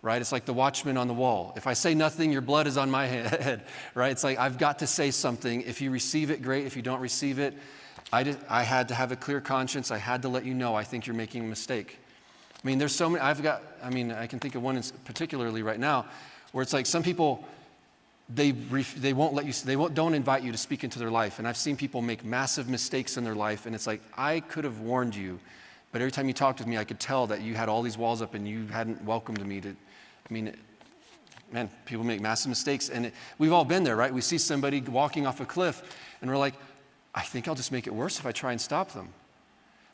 Right? It's like the watchman on the wall. If I say nothing, your blood is on my head, right? It's like, I've got to say something. If you receive it, great. If you don't receive it, I had to have a clear conscience. I had to let you know I think you're making a mistake. I mean, there's so many, I can think of one particularly right now where it's like some people, they don't invite you to speak into their life. And I've seen people make massive mistakes in their life. And it's like, I could have warned you, but every time you talked with me, I could tell that you had all these walls up and you hadn't welcomed me to. Man, people make massive mistakes, and we've all been there, right? We see somebody walking off a cliff, and we're like, I think I'll just make it worse if I try and stop them.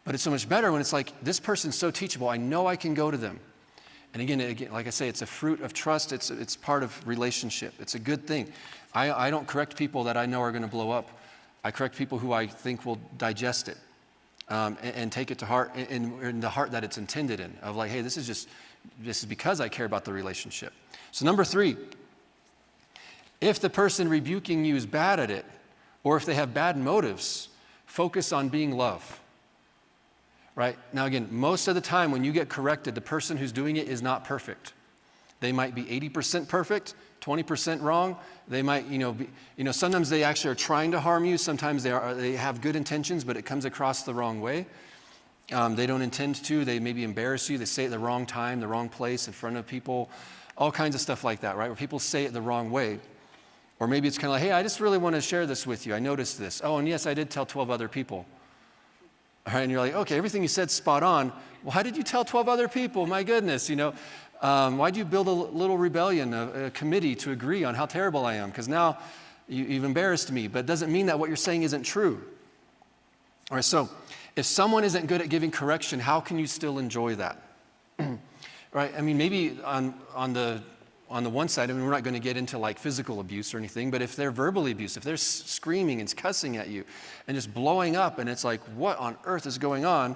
But it's so much better when it's like, this person's so teachable, I know I can go to them. And again, like I say, it's a fruit of trust, it's part of relationship. It's a good thing. I don't correct people that I know are going to blow up. I correct people who I think will digest it and take it to heart, in the heart that it's intended in, of like, hey, this is because I care about the relationship. So number 3, if the person rebuking you is bad at it, or if they have bad motives, focus on being love. Right? Now again, most of the time when you get corrected, the person who's doing it is not perfect. They might be 80% perfect, 20% wrong. They might, sometimes they actually are trying to harm you. Sometimes they have good intentions, but it comes across the wrong way. They don't intend to. They maybe embarrass you. They say it at the wrong time, the wrong place, in front of people. All kinds of stuff like that, right? Where people say it the wrong way. Or maybe it's kind of like, hey, I just really want to share this with you. I noticed this. Oh, and yes, I did tell 12 other people. All right, and you're like, okay, everything you said's spot on. Why did you tell 12 other people? My goodness, why'd you build a little rebellion, a committee to agree on how terrible I am? Because now you've embarrassed me. But it doesn't mean that what you're saying isn't true. All right, so if someone isn't good at giving correction, how can you still enjoy that? Right? I mean, maybe on the on the one side, I mean, we're not going to get into like physical abuse or anything, but if they're verbally abusive, if they're screaming and cussing at you and just blowing up, and it's like, what on earth is going on?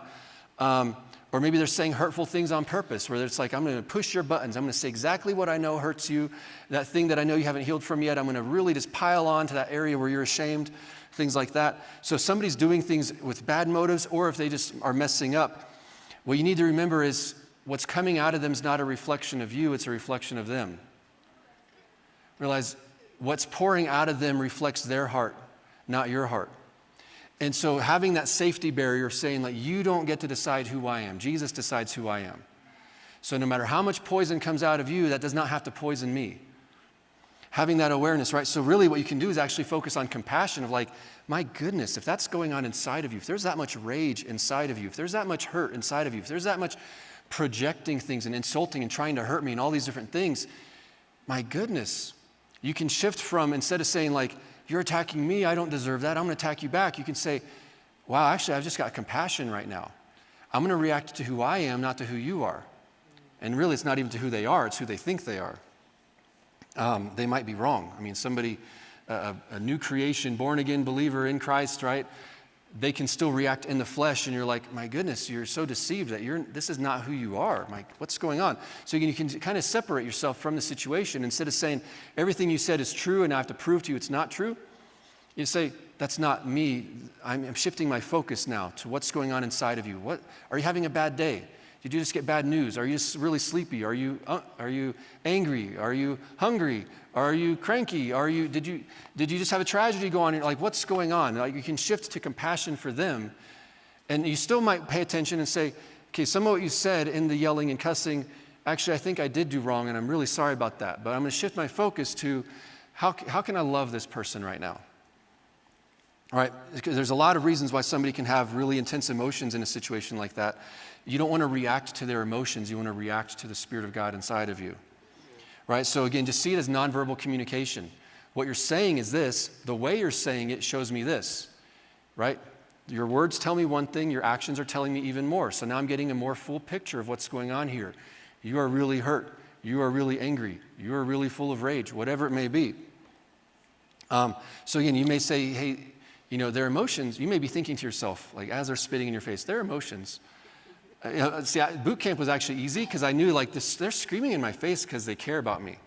Or maybe they're saying hurtful things on purpose, where it's like, I'm going to push your buttons. I'm going to say exactly what I know hurts you, that thing that I know you haven't healed from yet. I'm going to really just pile on to that area where you're ashamed, things like that. So if somebody's doing things with bad motives, or if they just are messing up, what you need to remember is what's coming out of them is not a reflection of you, it's a reflection of them. Realize what's pouring out of them reflects their heart, not your heart. And so having that safety barrier of saying, like, you don't get to decide who I am. Jesus decides who I am. So no matter how much poison comes out of you, that does not have to poison me. Having that awareness, right? So really what you can do is actually focus on compassion of like, my goodness, if that's going on inside of you, if there's that much rage inside of you, if there's that much hurt inside of you, if there's that much projecting things and insulting and trying to hurt me and all these different things, my goodness, you can shift from, instead of saying like, you're attacking me, I don't deserve that, I'm going to attack you back, you can say, wow, actually, I've just got compassion right now. I'm going to react to who I am, not to who you are. And really, it's not even to who they are, it's who they think they are. They might be wrong. I mean, somebody, a new creation, born-again believer in Christ, right? They can still react in the flesh, and you're like, my goodness, you're so deceived that this is not who you are. What's going on? So you can kind of separate yourself from the situation. Instead of saying, everything you said is true, and I have to prove to you it's not true, you say, that's not me. I'm shifting my focus now to what's going on inside of you. What are you having a bad day? Did you just get bad news? Are you really sleepy? Are you angry? Are you hungry? Are you cranky? Did you just have a tragedy go on? Like, what's going on? Like, you can shift to compassion for them, and you still might pay attention and say, okay, some of what you said in the yelling and cussing, actually, I think I did do wrong, and I'm really sorry about that. But I'm going to shift my focus to how can I love this person right now? All right, because there's a lot of reasons why somebody can have really intense emotions in a situation like that. You don't want to react to their emotions. You want to react to the Spirit of God inside of you. Right? So again, just see it as nonverbal communication. What you're saying is this. The way you're saying it shows me this. Right? Your words tell me one thing. Your actions are telling me even more. So now I'm getting a more full picture of what's going on here. You are really hurt. You are really angry. You are really full of rage, whatever it may be. So again, you may say, hey, their emotions, you may be thinking to yourself, like as they're spitting in your face, their emotions. Boot camp was actually easy because I knew like this, they're screaming in my face because they care about me.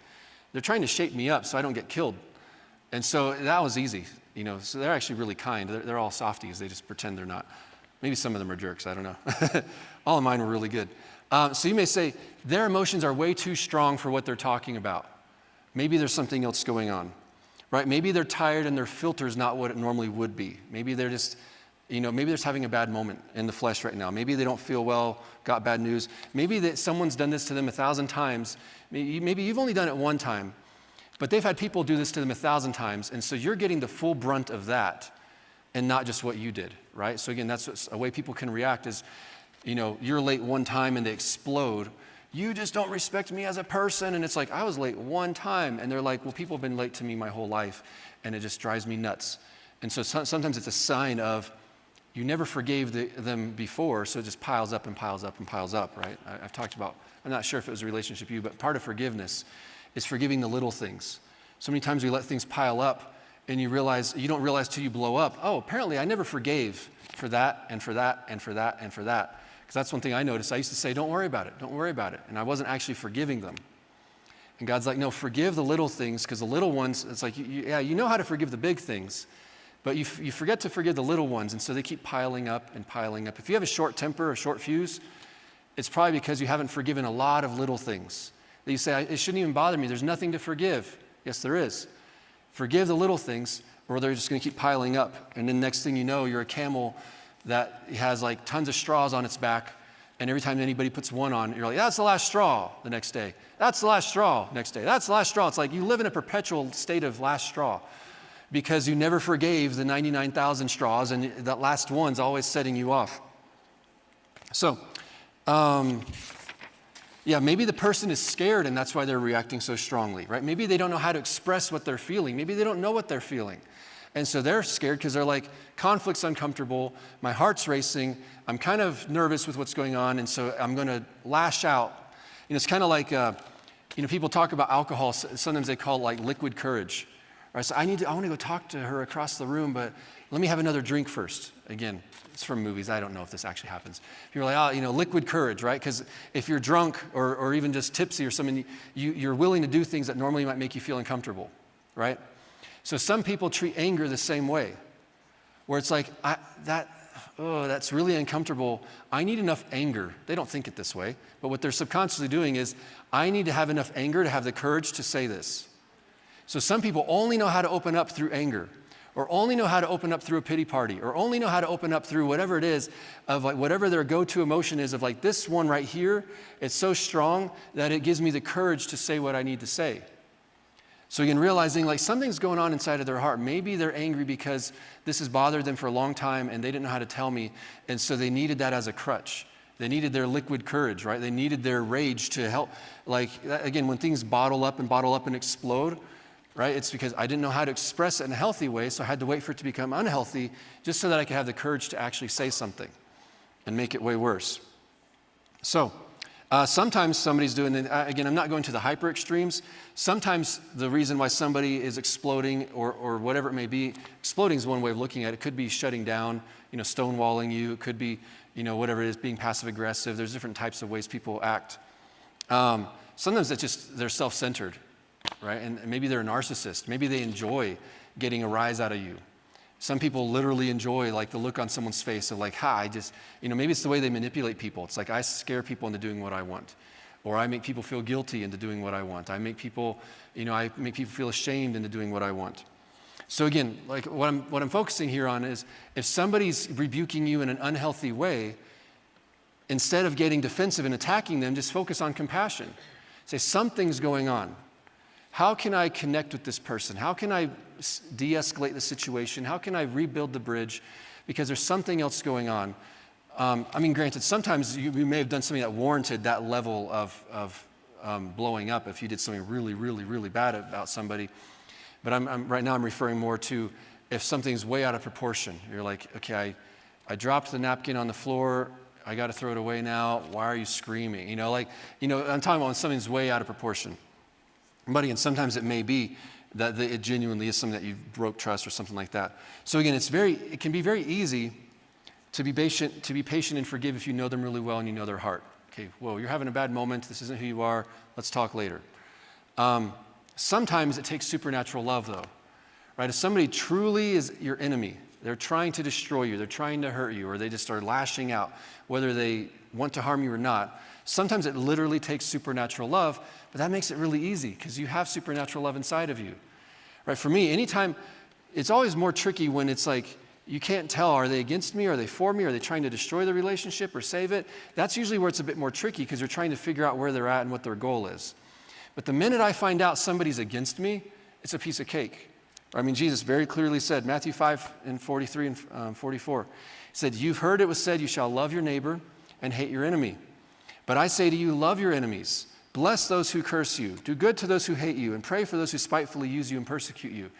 They're trying to shape me up so I don't get killed. And so that was easy, so they're actually really kind. They're all softies. They just pretend they're not. Maybe some of them are jerks. I don't know. All of mine were really good. So you may say, their emotions are way too strong for what they're talking about. Maybe there's something else going on, right? Maybe they're tired and their filter's not what it normally would be. Maybe they're just maybe they're just having a bad moment in the flesh right now. Maybe they don't feel well, got bad news. Maybe that someone's done this to them 1,000 times. Maybe you've only done it one time, but they've had people do this to them 1,000 times, and so you're getting the full brunt of that and not just what you did, right? So again, that's a way people can react is, you're late one time and they explode. You just don't respect me as a person, and it's like, I was late one time, and they're like, well, people have been late to me my whole life, and it just drives me nuts. And so sometimes it's a sign of, you never forgave them before, so it just piles up and piles up and piles up, right? I've talked about, I'm not sure if it was a relationship you, but part of forgiveness is forgiving the little things. So many times we let things pile up, and you don't realize till you blow up, oh, apparently I never forgave for that and for that and for that and for that. Because that's one thing I noticed. I used to say, don't worry about it. And I wasn't actually forgiving them. And God's like, no, forgive the little things, because the little ones, it's like, you know how to forgive the big things, but you forget to forgive the little ones, and so they keep piling up and piling up. If you have a short temper or short fuse, it's probably because you haven't forgiven a lot of little things. That you say, it shouldn't even bother me. There's nothing to forgive. Yes, there is. Forgive the little things, or they're just going to keep piling up. And then next thing you know, you're a camel that has like tons of straws on its back, and every time anybody puts one on, you're like, that's the last straw the next day. That's the last straw next day. That's the last straw. It's like you live in a perpetual state of last straw, because you never forgave the 99,000 straws, and that last one's always setting you off. So, maybe the person is scared, and that's why they're reacting so strongly, right? Maybe they don't know how to express what they're feeling. Maybe they don't know what they're feeling. And so they're scared because they're like, conflict's uncomfortable, my heart's racing, I'm kind of nervous with what's going on, and so I'm going to lash out. It's kind of like people talk about alcohol. Sometimes they call it like liquid courage. Right? So I want to go talk to her across the room, but let me have another drink first. Again, it's from movies. I don't know if this actually happens. You're like, liquid courage, right? Because if you're drunk or even just tipsy or something, you're willing to do things that normally might make you feel uncomfortable, right? So some people treat anger the same way, where it's like, that's really uncomfortable. I need enough anger. They don't think it this way, but what they're subconsciously doing is, I need to have enough anger to have the courage to say this. So some people only know how to open up through anger, or only know how to open up through a pity party, or only know how to open up through whatever it is of like whatever their go-to emotion is of like this one right here, it's so strong that it gives me the courage to say what I need to say. So again, realizing like something's going on inside of their heart. Maybe they're angry because this has bothered them for a long time and they didn't know how to tell me, and so they needed that as a crutch. They needed their liquid courage, right? They needed their rage to help. Like, again, when things bottle up and explode, right? It's because I didn't know how to express it in a healthy way, so I had to wait for it to become unhealthy just so that I could have the courage to actually say something and make it way worse. So sometimes somebody's doing it. Again, I'm not going to the hyper extremes. Sometimes the reason why somebody is exploding or whatever it may be, exploding is one way of looking at it. It could be shutting down, stonewalling you. It could be, whatever it is, being passive aggressive. There's different types of ways people act. Sometimes it's just they're self-centered, right? And maybe they're a narcissist. Maybe they enjoy getting a rise out of you. Some people literally enjoy like the look on someone's face of like, maybe it's the way they manipulate people. It's like I scare people into doing what I want, or I make people feel guilty into doing what I want. I make people feel ashamed into doing what I want. So again, like what I'm focusing here on is if somebody's rebuking you in an unhealthy way, instead of getting defensive and attacking them, just focus on compassion. Say, something's going on. How can I connect with this person? How can I de-escalate the situation? How can I rebuild the bridge? Because there's something else going on. Granted, sometimes you may have done something that warranted that level of blowing up if you did something really, really, really bad about somebody. But right now I'm referring more to if something's way out of proportion. You're like, okay, I dropped the napkin on the floor. I got to throw it away now. Why are you screaming? I'm talking about when something's way out of proportion. But again, sometimes it may be that it genuinely is something that you broke trust or something like that. So again, it can be very easy to be patient and forgive if you know them really well and you know their heart. Okay, whoa, you're having a bad moment. This isn't who you are. Let's talk later. Sometimes it takes supernatural love, though, right? If somebody truly is your enemy, they're trying to destroy you, they're trying to hurt you, or they just are lashing out, whether they want to harm you or not, sometimes it literally takes supernatural love, but that makes it really easy because you have supernatural love inside of you, right? For me, anytime, it's always more tricky when it's like, you can't tell, are they against me? Are they for me? Are they trying to destroy the relationship or save it? That's usually where it's a bit more tricky because you're trying to figure out where they're at and what their goal is. But the minute I find out somebody's against me, it's a piece of cake. Jesus very clearly said, Matthew 5 and 43 and 44, he said, you've heard it was said, you shall love your neighbor and hate your enemy. But I say to you, love your enemies, bless those who curse you, do good to those who hate you, and pray for those who spitefully use you and persecute you.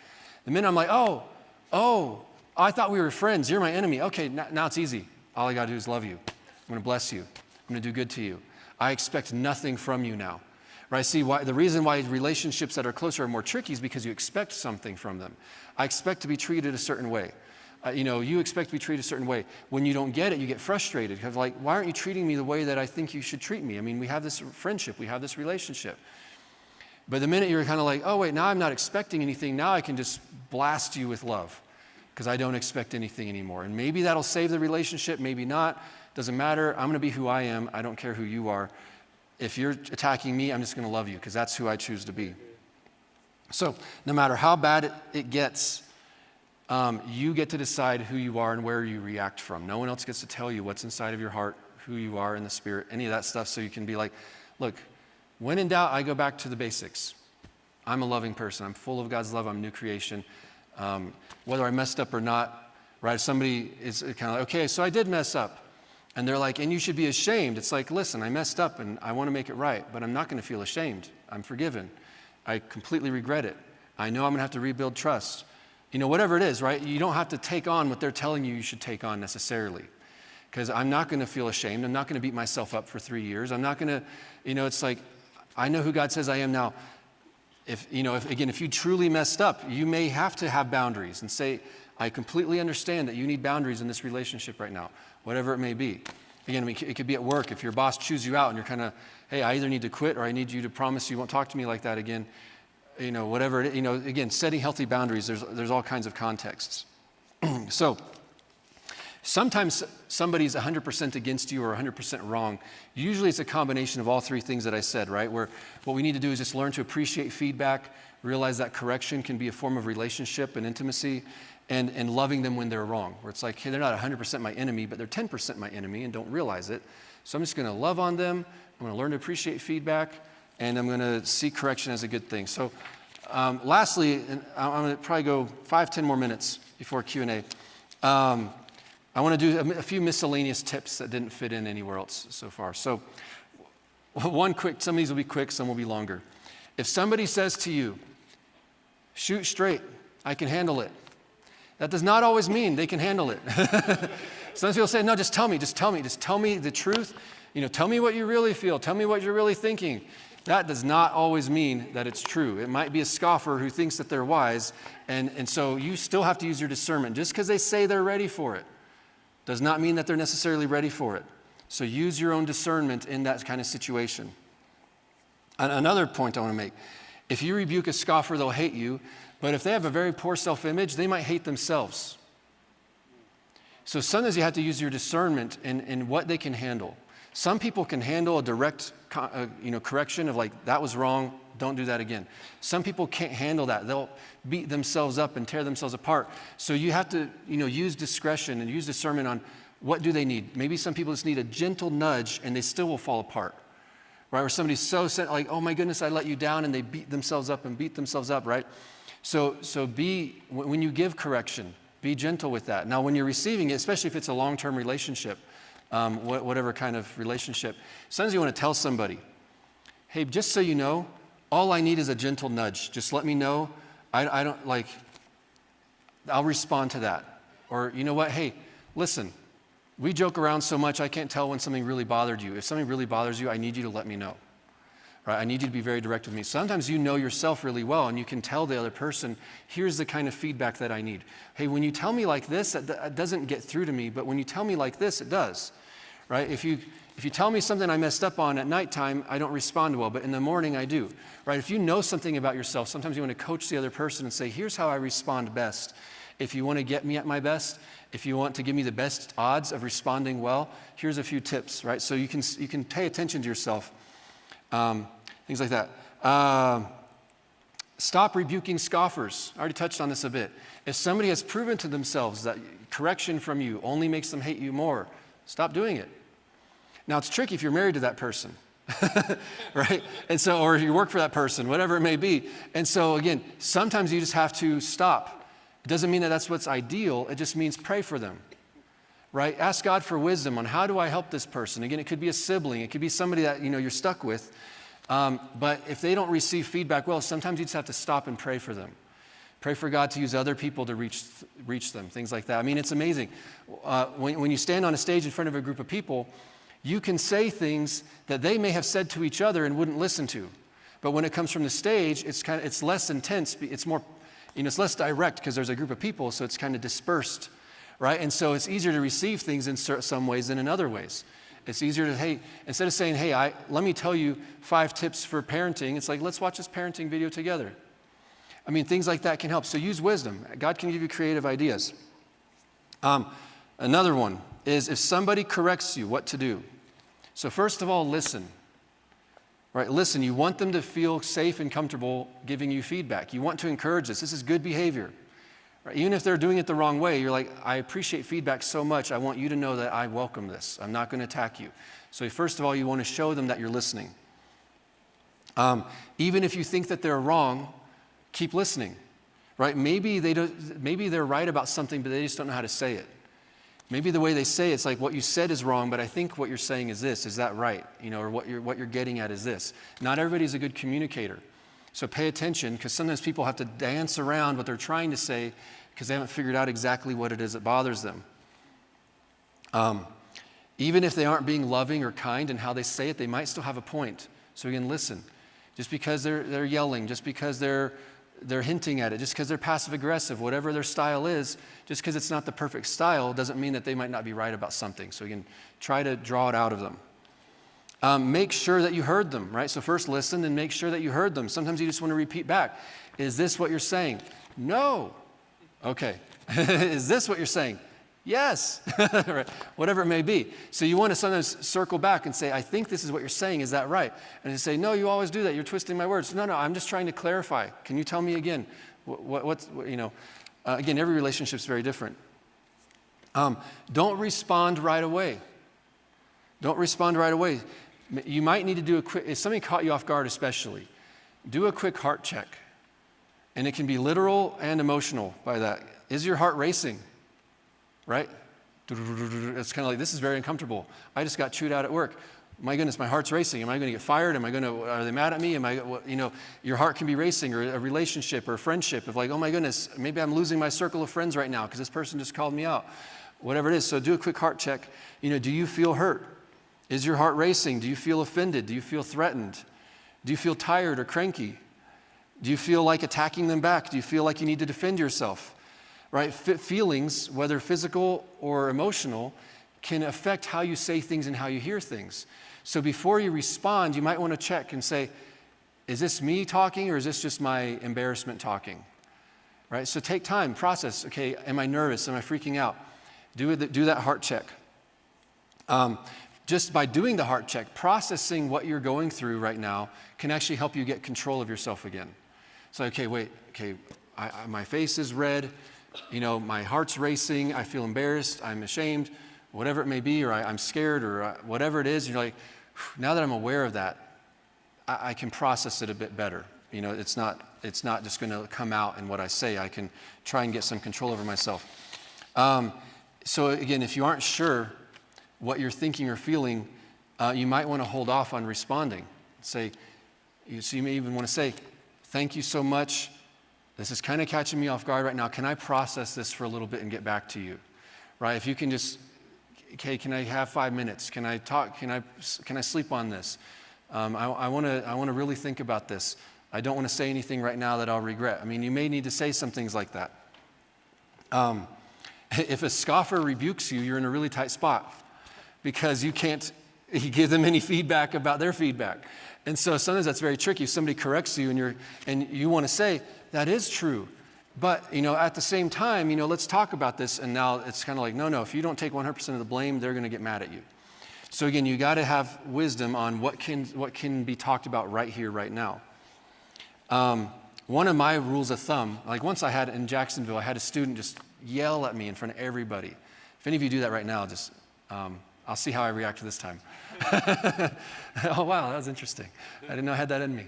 The minute I'm like, I thought we were friends, you're my enemy. Okay, now it's easy. All I got to do is love you. I'm going to bless you. I'm going to do good to you. I expect nothing from you now. Right? See, the reason why relationships that are closer are more tricky is because you expect something from them. I expect to be treated a certain way. You expect to be treated a certain way. When you don't get it, you get frustrated. Because like, why aren't you treating me the way that I think you should treat me? We have this friendship. We have this relationship. But the minute you're kind of like, oh, wait, now I'm not expecting anything. Now I can just blast you with love because I don't expect anything anymore. And maybe that'll save the relationship. Maybe not. Doesn't matter. I'm going to be who I am. I don't care who you are. If you're attacking me, I'm just going to love you because that's who I choose to be. So no matter how bad it gets, you get to decide who you are and where you react from. No one else gets to tell you what's inside of your heart, who you are in the spirit, any of that stuff. So you can be like, look, when in doubt, I go back to the basics. I'm a loving person. I'm full of God's love. I'm a new creation. Whether I messed up or not, right? If somebody is kind of like, okay, so I did mess up. And they're like, and you should be ashamed. It's like, listen, I messed up and I want to make it right, but I'm not going to feel ashamed. I'm forgiven. I completely regret it. I know I'm going to have to rebuild trust. Whatever it is, right? You don't have to take on what they're telling you should take on necessarily. Because I'm not going to feel ashamed. I'm not going to beat myself up for 3 years. I'm not going to, it's like, I know who God says I am now. If you truly messed up, you may have to have boundaries and say, I completely understand that you need boundaries in this relationship right now, whatever it may be. Again, it could be at work. If your boss chews you out and you're kind of, hey, I either need to quit or I need you to promise you won't talk to me like that again. Whatever, again, setting healthy boundaries, there's all kinds of contexts. So sometimes somebody's 100% against you or 100% wrong. Usually it's a combination of all three things that I said, right? Where what we need to do is just learn to appreciate feedback, realize that correction can be a form of relationship and intimacy, and loving them when they're wrong. Where it's like, hey, they're not 100% my enemy, but they're 10% my enemy and don't realize it. So I'm just going to love on them. I'm going to learn to appreciate feedback, and I'm going to see correction as a good thing. So lastly, and I'm going to probably go 5-10 more minutes before Q&A. I want to do a few miscellaneous tips that didn't fit in anywhere else so far. So some of these will be quick, some will be longer. If somebody says to you, shoot straight, I can handle it. That does not always mean they can handle it. Sometimes people say, no, just tell me the truth. Tell me what you really feel. Tell me what you're really thinking. That does not always mean that it's true. It might be a scoffer who thinks that they're wise, and so you still have to use your discernment. Just because they say they're ready for it does not mean that they're necessarily ready for it. So use your own discernment in that kind of situation. Another point I want to make, if you rebuke a scoffer, they'll hate you, but if they have a very poor self-image, they might hate themselves. So sometimes you have to use your discernment in what they can handle. Some people can handle a direct correction of like, that was wrong, don't do that again. Some people can't handle that. They'll beat themselves up and tear themselves apart. So you have to use discretion and use discernment on what do they need. Maybe some people just need a gentle nudge and they still will fall apart. Right? Where somebody's so set, like, oh my goodness, I let you down, and they beat themselves up, right? So when you give correction, be gentle with that. Now when you're receiving it, especially if it's a long-term relationship, whatever kind of relationship, sometimes you want to tell somebody, hey, just so you know, all I need is a gentle nudge. Just let me know. I don't like, I'll respond to that. Or you know what, hey, listen, we joke around so much I can't tell when something really bothered you. If something really bothers you, I need you to let me know. Right? I need you to be very direct with me. Sometimes you know yourself really well and you can tell the other person, here's the kind of feedback that I need. Hey, when you tell me like this, that doesn't get through to me, but when you tell me like this, it does. Right? If you tell me something I messed up on at nighttime, I don't respond well, but in the morning I do. Right? If you know something about yourself, sometimes you want to coach the other person and say, here's how I respond best. If you want to get me at my best, if you want to give me the best odds of responding well, here's a few tips, right? So you can pay attention to yourself. Things like that. Stop rebuking scoffers. I already touched on this a bit. If somebody has proven to themselves that correction from you only makes them hate you more, stop doing it. Now, it's tricky if you're married to that person, right? And so, or you work for that person, whatever it may be. And so, again, sometimes you just have to stop. It doesn't mean that that's what's ideal. It just means pray for them, right? Ask God for wisdom on how do I help this person. Again, it could be a sibling. It could be somebody that, you're stuck with. But if they don't receive feedback well, sometimes you just have to stop and pray for them. Pray for God to use other people to reach them, things like that. I mean, it's amazing. When you stand on a stage in front of a group of people, you can say things that they may have said to each other and wouldn't listen to. But when it comes from the stage, it's less intense. It's more, it's less direct because there's a group of people, so it's kind of dispersed, right? And so it's easier to receive things in some ways than in other ways. It's easier to, hey, instead of saying, hey, let me tell you 5 tips for parenting, it's like, let's watch this parenting video together. I mean, things like that can help. So use wisdom. God can give you creative ideas. Another one is if somebody corrects you, what to do. So first of all, listen. Right? Listen, you want them to feel safe and comfortable giving you feedback. You want to encourage this. This is good behavior. Right? Even if they're doing it the wrong way, you're like, I appreciate feedback so much. I want you to know that I welcome this. I'm not going to attack you. So first of all, you want to show them that you're listening. Even if you think that they're wrong, keep listening. Right? Maybe they're right about something, but they just don't know how to say it. Maybe the way they say it's like what you said is wrong, but I think what you're saying is this. Is that right? Or what you're getting at is this. Not everybody's a good communicator. So pay attention, because sometimes people have to dance around what they're trying to say because they haven't figured out exactly what it is that bothers them. Even if they aren't being loving or kind in how they say it, they might still have a point. So again, listen. just because they're yelling, just because they're hinting at it, just because they're passive aggressive, whatever their style is, just because it's not the perfect style doesn't mean that they might not be right about something. So again, try to draw it out of them. Make sure that you heard them, right? So first listen and make sure that you heard them. Sometimes you just want to repeat back. Is this what you're saying? No. Okay. Is this what you're saying? Yes. Right. Whatever it may be. So you want to sometimes circle back and say, I think this is what you're saying. Is that right? And you say, no, you always do that. You're twisting my words. No, I'm just trying to clarify. Can you tell me again? Again, every relationship is very different. Don't respond right away. Don't respond right away. You might need to do a quick, if something caught you off guard especially, do a quick heart check. And it can be literal and emotional by that. Is your heart racing? Right? It's kind of like, this is very uncomfortable. I just got chewed out at work. My goodness, my heart's racing. Am I going to get fired? Are they mad at me? Your heart can be racing, or a relationship or a friendship of like, oh my goodness, maybe I'm losing my circle of friends right now because this person just called me out. Whatever it is. So do a quick heart check. Do you feel hurt? Is your heart racing? Do you feel offended? Do you feel threatened? Do you feel tired or cranky? Do you feel like attacking them back? Do you feel like you need to defend yourself? Right? Feelings, whether physical or emotional, can affect how you say things and how you hear things. So before you respond, you might want to check and say, is this me talking or is this just my embarrassment talking? Right? So take time, process. Okay, am I nervous? Am I freaking out? Do that heart check. Just by doing the heart check, processing what you're going through right now can actually help you get control of yourself again. So, my face is red, my heart's racing, I feel embarrassed, I'm ashamed, whatever it may be, or I'm scared, or whatever it is, you're like, now that I'm aware of that, I can process it a bit better. It's not just going to come out in what I say. I can try and get some control over myself. So again, if you aren't sure what you're thinking or feeling, you might want to hold off on responding. So you may even want to say, thank you so much. This is kind of catching me off guard right now. Can I process this for a little bit and get back to you? Right? If you can just, okay, can I have 5 minutes? Can I talk? Can I sleep on this? I want to really think about this. I don't want to say anything right now that I'll regret. You may need to say some things like that. If a scoffer rebukes you, you're in a really tight spot because you can't give them any feedback about their feedback. And so sometimes that's very tricky. If somebody corrects you and you want to say, that is true. But, at the same time, let's talk about this. And now it's kind of like, no, if you don't take 100% of the blame, they're going to get mad at you. So again, you got to have wisdom on what can be talked about right here, right now. One of my rules of thumb, like once in Jacksonville, I had a student just yell at me in front of everybody. If any of you do that right now, just, I'll see how I react this time. Oh, wow, that was interesting. I didn't know I had that in me.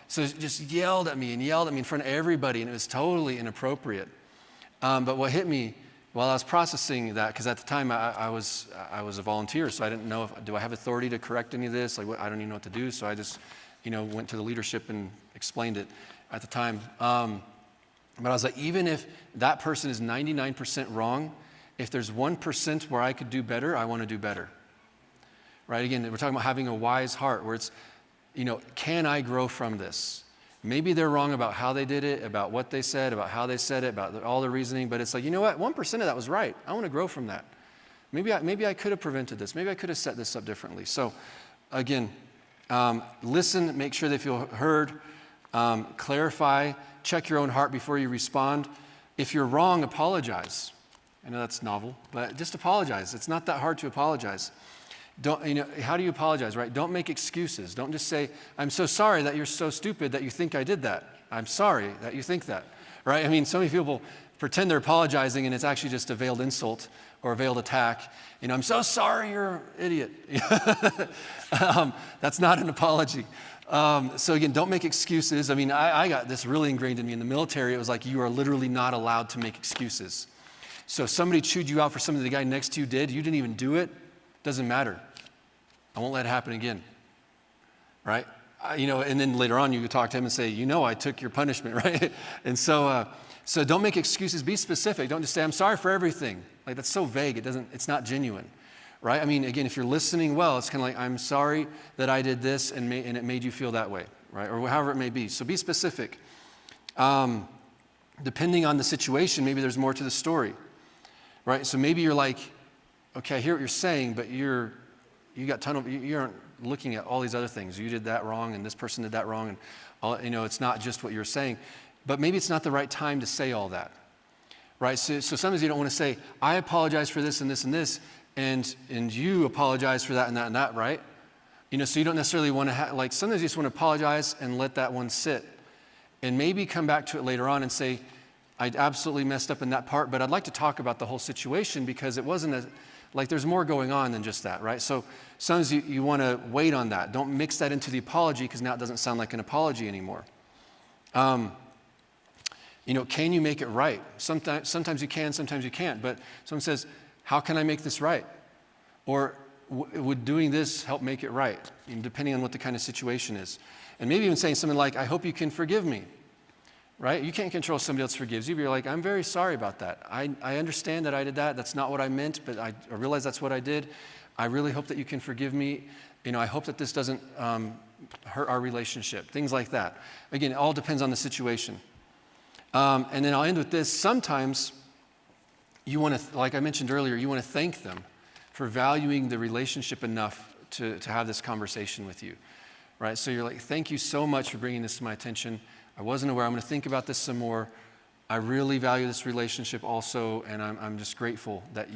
So just yelled at me in front of everybody, and it was totally inappropriate. But what hit me while I was processing that, because at the time I was a volunteer, so I didn't know do I have authority to correct any of this? I don't even know what to do. So I just, went to the leadership and explained it at the time. But I was like, even if that person is 99% wrong, if there's 1% where I could do better, I want to do better. Right? Again, we're talking about having a wise heart where it's, can I grow from this? Maybe they're wrong about how they did it, about what they said, about how they said it, about all the reasoning, but it's like, 1% of that was right. I want to grow from that. Maybe I could have prevented this. Maybe I could have set this up differently. So again, listen, make sure they feel heard, clarify, check your own heart before you respond. If you're wrong, apologize. I know that's novel, but just apologize. It's not that hard to apologize. How do you apologize, right? Don't make excuses. Don't just say, I'm so sorry that you're so stupid that you think I did that. I'm sorry that you think that, right? So many people pretend they're apologizing and it's actually just a veiled insult or a veiled attack. I'm so sorry you're an idiot. That's not an apology. So again, don't make excuses. I got this really ingrained in me in the military. It was like, you are literally not allowed to make excuses. So if somebody chewed you out for something the guy next to you did, you didn't even do it, doesn't matter. I won't let it happen again, right? And then later on you could talk to him and say, I took your punishment, right? And so don't make excuses, be specific. Don't just say, I'm sorry for everything. Like that's so vague, it's not genuine, right? I mean, again, if you're listening well, it's kind of like, I'm sorry that I did this and it made you feel that way, right? Or however it may be. So be specific. Depending on the situation, maybe there's more to the story, right? So maybe you're like, okay, I hear what you're saying, but you aren't looking at all these other things. You did that wrong, and this person did that wrong, and it's not just what you're saying. But maybe it's not the right time to say all that, right? So sometimes you don't want to say, I apologize for this and this and this, and you apologize for that and that and that, right? So you don't necessarily want to sometimes you just want to apologize and let that one sit, and maybe come back to it later on and say, I absolutely messed up in that part, but I'd like to talk about the whole situation because it wasn't there's more going on than just that, right? So sometimes you want to wait on that. Don't mix that into the apology because now it doesn't sound like an apology anymore. Can you make it right? Sometimes you can, sometimes you can't. But someone says, how can I make this right? Or would doing this help make it right? Depending on what the kind of situation is. And maybe even saying something like, I hope you can forgive me. Right? You can't control if somebody else forgives you, but you're like, I'm very sorry about that. I understand that I did that. That's not what I meant, but I realize that's what I did. I really hope that you can forgive me. I hope that this doesn't hurt our relationship. Things like that. Again, it all depends on the situation. And then I'll end with this. Sometimes you want to, like I mentioned earlier, you want to thank them for valuing the relationship enough to have this conversation with you. Right? So you're like, thank you so much for bringing this to my attention. I wasn't aware. I'm going to think about this some more. I really value this relationship also, and I'm just grateful that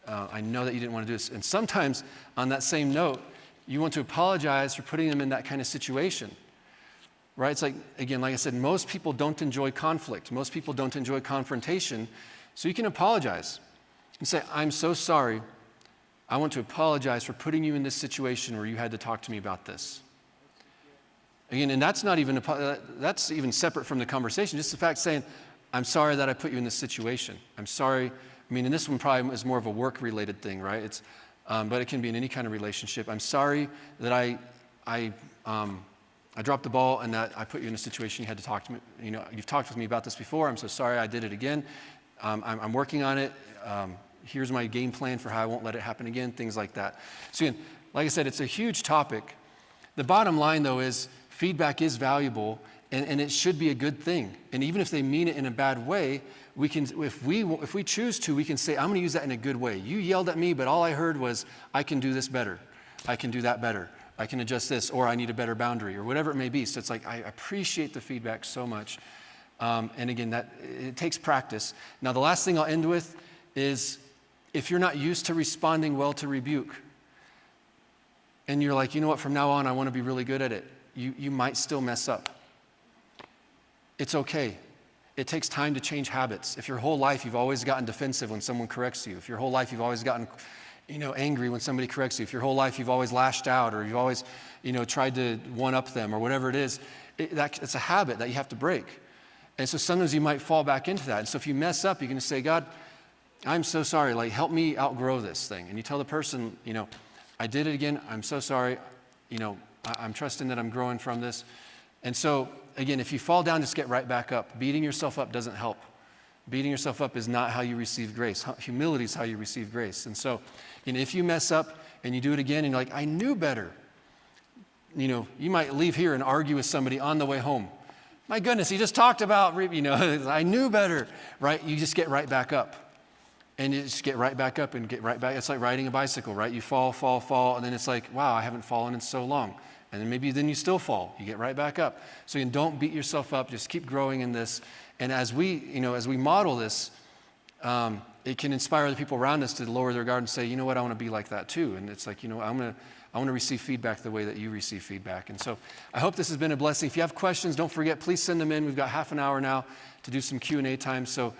I know that you didn't want to do this. And sometimes, on that same note, you want to apologize for putting them in that kind of situation, right? It's like, again, like I said, most people don't enjoy conflict. Most people don't enjoy confrontation, so you can apologize and say, I'm so sorry. I want to apologize for putting you in this situation where you had to talk to me about this. Again, and that's even separate from the conversation. Just the fact saying, I'm sorry that I put you in this situation. I'm sorry. And this one probably is more of a work-related thing, right? But it can be in any kind of relationship. I'm sorry that I dropped the ball and that I put you in a situation you had to talk to me. You've talked with me about this before. I'm so sorry I did it again. I'm working on it. Here's my game plan for how I won't let it happen again. Things like that. So again, like I said, it's a huge topic. The bottom line, though, is feedback is valuable, and it should be a good thing. And even if they mean it in a bad way, we can, if we choose to, we can say, I'm going to use that in a good way. You yelled at me, but all I heard was, I can do this better. I can do that better. I can adjust this, or I need a better boundary, or whatever it may be. So it's like, I appreciate the feedback so much. And again, it takes practice. Now, the last thing I'll end with is, if you're not used to responding well to rebuke, and you're like, you know what, from now on, I want to be really good at it. You might still mess up. It's okay. It takes time to change habits. If your whole life you've always gotten defensive when someone corrects you, if your whole life you've always gotten, angry when somebody corrects you, if your whole life you've always lashed out, or you've always, tried to one-up them, or whatever it is, it's a habit that you have to break. And so sometimes you might fall back into that. And so if you mess up, you can say, God, I'm so sorry. Help me outgrow this thing. And you tell the person, I did it again. I'm so sorry. I'm trusting that I'm growing from this. And so, again, if you fall down, just get right back up. Beating yourself up doesn't help. Beating yourself up is not how you receive grace. Humility is how you receive grace. And so, if you mess up and you do it again and you're like, I knew better. You might leave here and argue with somebody on the way home. My goodness, he just talked about, I knew better, right? You just get right back up. And you just get right back up and get right back. It's like riding a bicycle, right? You fall, and then it's like, wow, I haven't fallen in so long. And then maybe you still fall. You get right back up. So again, don't beat yourself up. Just keep growing in this. And as we model this, it can inspire the people around us to lower their guard and say, you know what, I want to be like that too. And it's like, I want to receive feedback the way that you receive feedback. And so I hope this has been a blessing. If you have questions, don't forget, please send them in. We've got half an hour now to do some Q&A time. So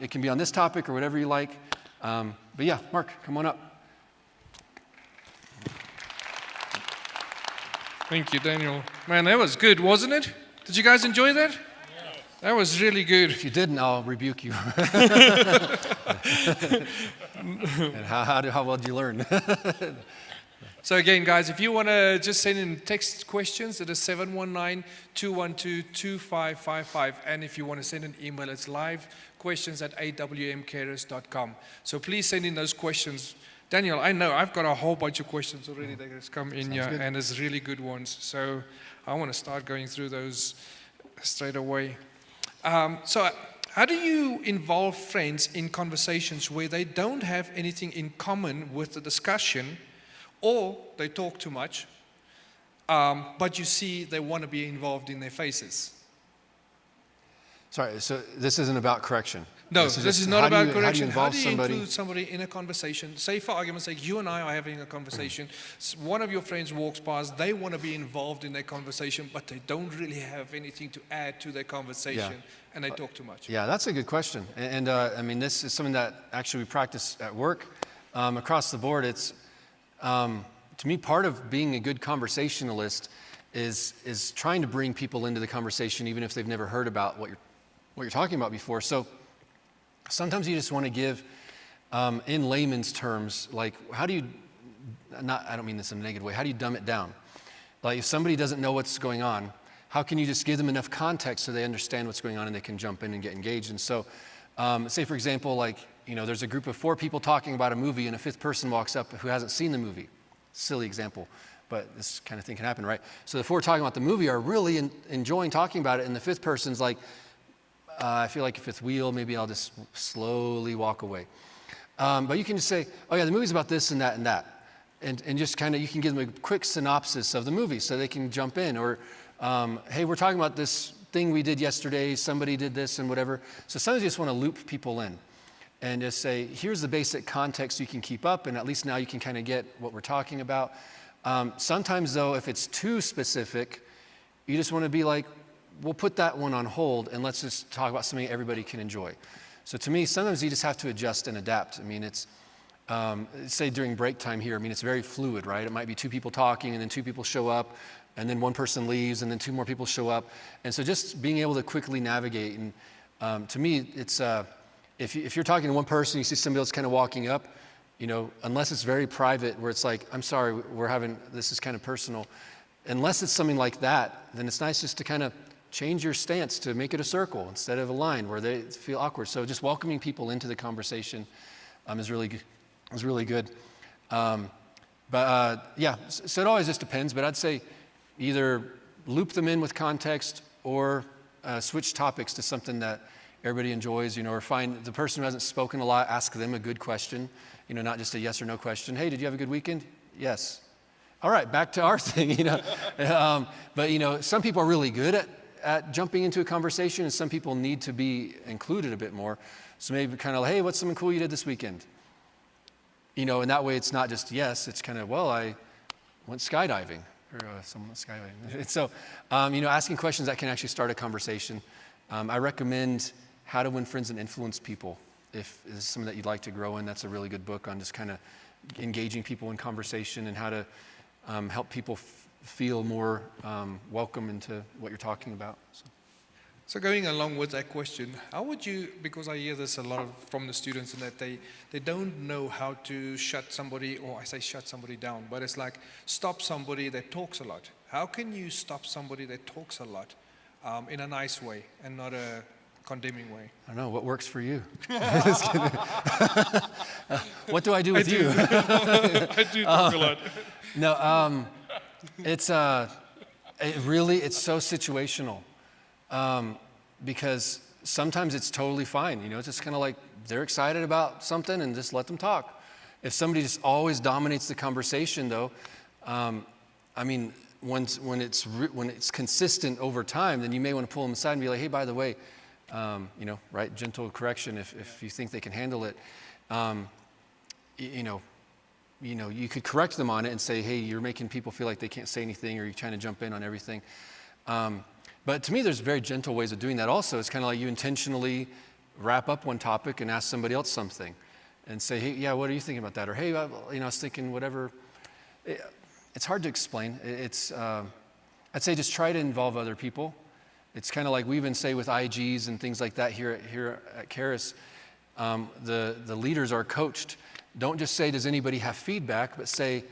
it can be on this topic or whatever you like. But yeah, Mark, come on up. Thank you, Daniel. Man, that was good, wasn't it? Did you guys enjoy that? Yeah. That was really good. If you didn't, I'll rebuke you. And how well did you learn? So again, guys, if you want to just send in text questions, it is 719-212-2555. And if you want to send an email, it's livequestions@awmcarers.com. So please send in those questions Daniel, I know I've got a whole bunch of questions already that has come in here, and it's really good ones. So I want to start going through those straight away. So how do you involve friends in conversations where they don't have anything in common with the discussion, or they talk too much, but you see they want to be involved in their faces? Sorry, so this isn't about correction. No, this is not about correction. How do you somebody? include somebody in a conversation? Say, for argument's sake, you and I are having a conversation. One of your friends walks past. They want to be involved in their conversation, but they don't really have anything to add to their conversation, and they talk too much. Yeah, that's a good question. And I mean, this is something that actually we practice at work. Across the board, it's, to me, part of being a good conversationalist is trying to bring people into the conversation, even if they've never heard about what you're talking about before. So sometimes you just want to give, in layman's terms, like, how do you, I don't mean this in a negative way, how do you dumb it down? Like, if somebody doesn't know what's going on, how can you just give them enough context so they understand what's going on and they can jump in and get engaged? And so, say for example, like, there's a group of 4 people talking about a movie and a 5th person walks up who hasn't seen the movie. Silly example, but this kind of thing can happen, right? So the 4 talking about the movie are really enjoying talking about it, and the 5th person's like, I feel like if it's wheel, maybe I'll just slowly walk away. But you can just say, oh yeah, the movie's about this and that and that. And just kind of, you can give them a quick synopsis of the movie so they can jump in. Or, hey, we're talking about this thing we did yesterday, somebody did this and whatever. So sometimes you just want to loop people in and just say, here's the basic context you can keep up, and at least now you can kind of get what we're talking about. Sometimes though, if it's too specific, you just want to be like, we'll put that one on hold and let's just talk about something everybody can enjoy. So to me, sometimes you just have to adjust and adapt. I mean, it's, say during break time here, I mean, it's very fluid, right? It might be 2 people talking and then 2 people show up and then 1 person leaves and then 2 more people show up. And so just being able to quickly navigate. And to me, it's, if you're talking to 1 person, you see somebody else kind of walking up, unless it's very private where it's like, I'm sorry, this is kind of personal. Unless it's something like that, then it's nice just to kind of change your stance to make it a circle instead of a line where they feel awkward. So just welcoming people into the conversation is really good. Yeah, so it always just depends, but I'd say either loop them in with context or switch topics to something that everybody enjoys, or find the person who hasn't spoken a lot, ask them a good question, not just a yes or no question. Hey, did you have a good weekend? Yes. All right, back to our thing, But, some people are really good at jumping into a conversation, and some people need to be included a bit more. So maybe kind of, hey, what's something cool you did this weekend? And that way it's not just yes, it's kind of, well, I went skydiving, or someone went skydiving. And so, asking questions that can actually start a conversation. I recommend How to Win Friends and Influence People. If this is something that you'd like to grow in, that's a really good book on just kind of engaging people in conversation and how to help people feel more welcome into what you're talking about. So going along with that question, how would you, because I hear this a lot from the students, and that they don't know how to shut somebody, or I say shut somebody down, but it's like stop somebody that talks a lot. How can you stop somebody that talks a lot in a nice way and not a condemning way? I don't know, what works for you? Just kidding. What do I do with you? I do talk a lot. No, it's so situational, because sometimes it's totally fine. It's just kind of like they're excited about something and just let them talk. If somebody just always dominates the conversation, though, when it's consistent over time, then you may want to pull them aside and be like, hey, by the way, right, gentle correction if you think they can handle it. You could correct them on it and say, hey, you're making people feel like they can't say anything, or you're trying to jump in on everything. But to me, there's very gentle ways of doing that also. It's kind of like you intentionally wrap up one topic and ask somebody else something and say, hey, yeah, what are you thinking about that? Or, hey, I was thinking whatever. It's hard to explain. I'd say just try to involve other people. It's kind of like we even say with IGs and things like that here at Charis, the leaders are coached. Don't just say, does anybody have feedback, but say,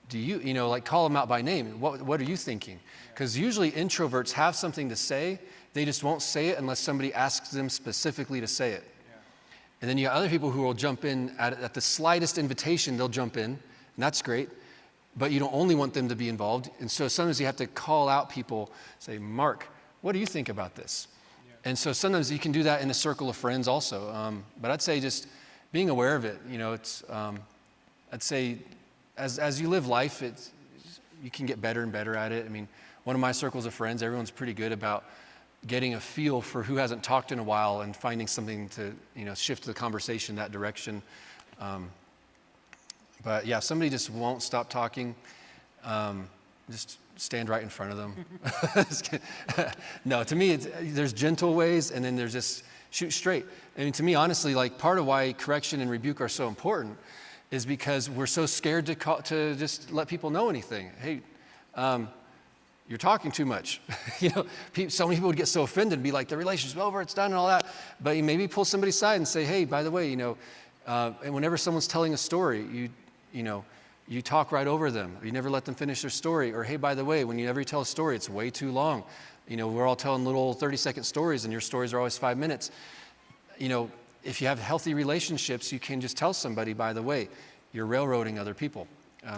do you, like call them out by name. What are you thinking? Because usually introverts have something to say. They just won't say it unless somebody asks them specifically to say it. And then you got other people who will jump in at the slightest invitation, they'll jump in, and that's great. But you don't only want them to be involved. And so sometimes you have to call out people, say, Mark, what do you think about this? Yeah. And so sometimes you can do that in a circle of friends also. But I'd say just being aware of it, it's, I'd say as you live life, you can get better and better at it. I mean, one of my circles of friends, everyone's pretty good about getting a feel for who hasn't talked in a while and finding something to, shift the conversation that direction. But yeah, if somebody just won't stop talking, just stand right in front of them. No, to me, there's gentle ways, and then there's just shoot straight. I mean, to me, honestly, like part of why correction and rebuke are so important is because we're so scared to just let people know anything. Hey, you're talking too much. So many people would get so offended and be like, the relationship's over, it's done and all that. But you maybe pull somebody aside and say, hey, by the way, and whenever someone's telling a story, you talk right over them. You never let them finish their story. Or, hey, by the way, whenever you tell a story, it's way too long. We're all telling little 30-second stories, and your stories are always 5 minutes. If you have healthy relationships, you can just tell somebody, by the way, you're railroading other people.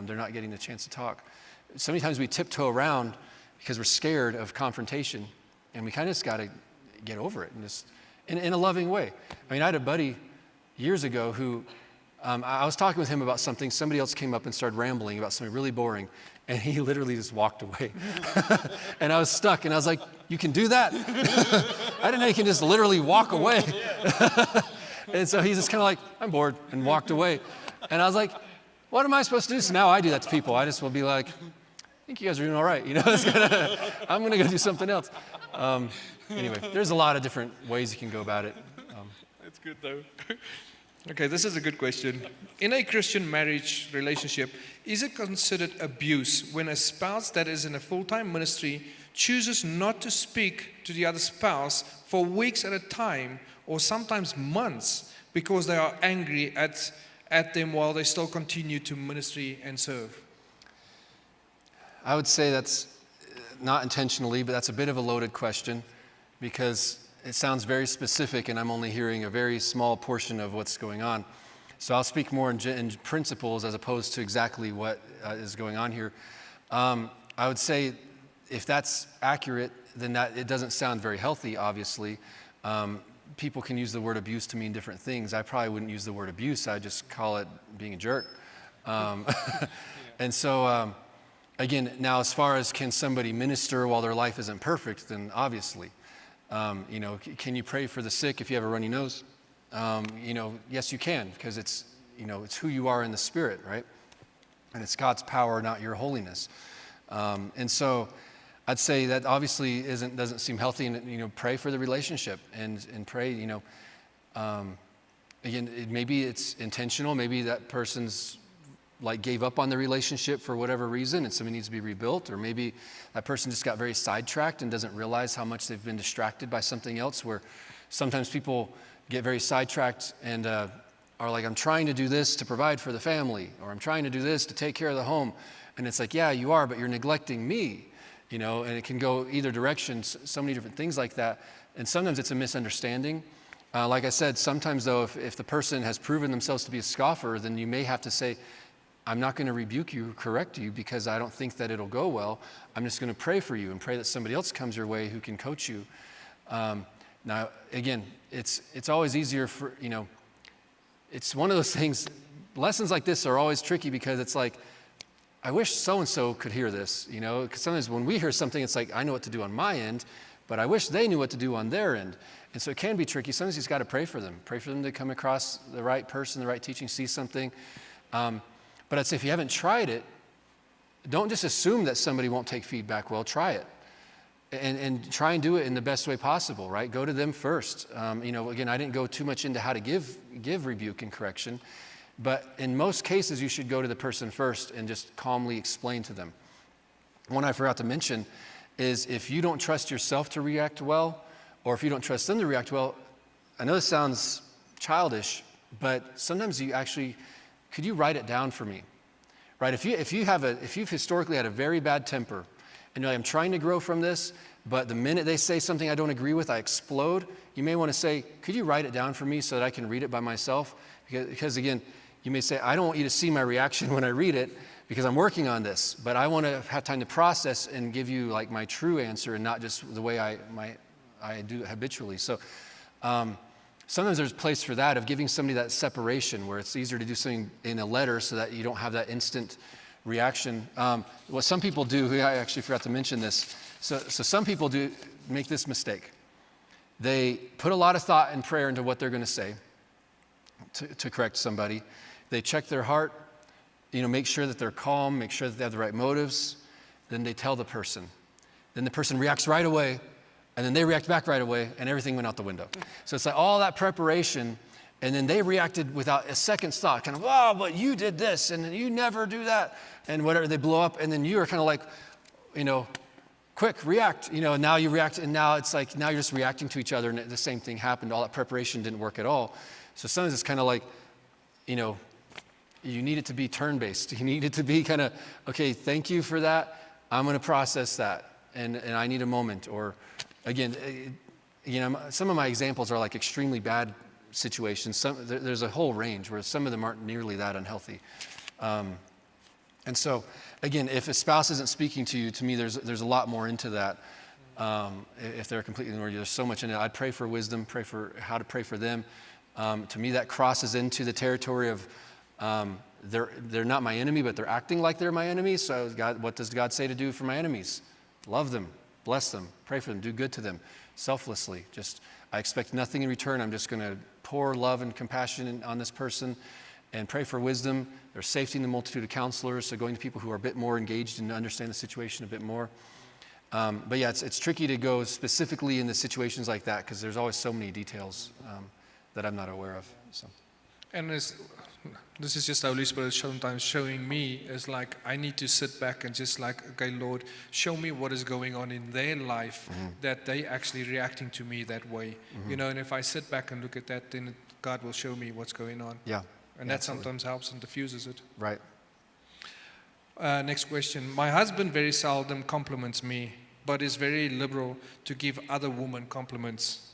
They're not getting the chance to talk. So many times we tiptoe around because we're scared of confrontation, and we kind of just got to get over it and just in a loving way. I mean, I had a buddy years ago who I was talking with him about something. Somebody else came up and started rambling about something really boring, and he literally just walked away. And I was stuck, and I was like, you can do that? I didn't know you can just literally walk away. And so he's just kind of like, I'm bored, and walked away. And I was like, what am I supposed to do? So now I do that to people. I just will be like, I think you guys are doing all right. I'm going to go do something else. Anyway, there's a lot of different ways you can go about it. That's good, though. Okay, this is a good question. In a Christian marriage relationship, is it considered abuse when a spouse that is in a full-time ministry chooses not to speak to the other spouse for weeks at a time or sometimes months because they are angry at them while they still continue to ministry and serve? I would say that's not intentionally, but that's a bit of a loaded question because it sounds very specific, and I'm only hearing a very small portion of what's going on. So I'll speak more in principles as opposed to exactly what is going on here. I would say if that's accurate, then it doesn't sound very healthy, obviously. People can use the word abuse to mean different things. I probably wouldn't use the word abuse. I'd just call it being a jerk. And so, again, now as far as can somebody minister while their life isn't perfect, then obviously. Can you pray for the sick if you have a runny nose? Yes, you can, because it's who you are in the Spirit, right? And it's God's power, not your holiness. And so I'd say that obviously doesn't seem healthy, and pray for the relationship and pray. Again, maybe it's intentional. Maybe that person's gave up on the relationship for whatever reason and something needs to be rebuilt, or maybe that person just got very sidetracked and doesn't realize how much they've been distracted by something else, where sometimes people get very sidetracked and are like, I'm trying to do this to provide for the family, or I'm trying to do this to take care of the home. And it's like, yeah, you are, but you're neglecting me, and it can go either direction, so many different things like that. And sometimes it's a misunderstanding. Like I said, sometimes though, if the person has proven themselves to be a scoffer, then you may have to say, I'm not going to rebuke you or correct you because I don't think that it'll go well. I'm just going to pray for you and pray that somebody else comes your way who can coach you. Now, again, it's always easier for, it's one of those things, lessons like this are always tricky because it's like, I wish so-and-so could hear this, because sometimes when we hear something, it's like, I know what to do on my end, but I wish they knew what to do on their end. And so it can be tricky. Sometimes you just got to pray for them to come across the right person, the right teaching, see something. But I'd say if you haven't tried it, don't just assume that somebody won't take feedback well. Try it. And try and do it in the best way possible, right? Go to them first. Again, I didn't go too much into how to give rebuke and correction, but in most cases, you should go to the person first and just calmly explain to them. One I forgot to mention is if you don't trust yourself to react well, or if you don't trust them to react well, I know this sounds childish, but sometimes could you write it down for me? Right? If you've historically had a very bad temper, and you're like, I'm trying to grow from this, But the minute they say something I don't agree with, I explode. You may want to say, could you write it down for me so that I can read it by myself? Because again, you may say, I don't want you to see my reaction when I read it because I'm working on this, but I want to have time to process and give you like my true answer and not just the way I do habitually. So sometimes there's a place for that, of giving somebody that separation where it's easier to do something in a letter so that you don't have that instant reaction. What some people do, I actually forgot to mention this, so some people do make this mistake. They put a lot of thought and prayer into what they're going to say to correct somebody. They check their heart, make sure that they're calm, make sure that they have the right motives. Then they tell the person. Then the person reacts right away, and then they react back right away, and everything went out the window. So it's like all that preparation, and then they reacted without a second's thought, kind of, oh, but you did this, and you never do that, and whatever, they blow up, and then you are kind of like, quick, react, and now you react, and now it's like, now you're just reacting to each other, and the same thing happened. All that preparation didn't work at all. So sometimes it's kind of like, you need it to be turn-based. You need it to be kind of, okay, thank you for that. I'm going to process that, and I need a moment. Or, again, some of my examples are like extremely bad situations. There's a whole range where some of them aren't nearly that unhealthy. And so, again, if a spouse isn't speaking to you, to me, there's a lot more into that. If they're completely ignoring you, there's so much in it. I'd pray for wisdom, pray for how to pray for them. To me, that crosses into the territory of they're not my enemy, but they're acting like they're my enemy. So God, what does God say to do for my enemies? Love them, bless them, pray for them, do good to them, selflessly. I expect nothing in return. I'm just going to pour love and compassion on this person and pray for wisdom. There's safety in the multitude of counselors, so going to people who are a bit more engaged and understand the situation a bit more. But yeah, it's tricky to go specifically in the situations like that because there's always so many details that I'm not aware of. So. And this is just the Holy Spirit sometimes showing me, is like I need to sit back and just like, okay, Lord, show me what is going on in their life that they actually reacting to me that way. And if I sit back and look at that, then God will show me what's going on. Yeah. And that sometimes helps and diffuses it. Right. Next question. My husband very seldom compliments me, but is very liberal to give other women compliments.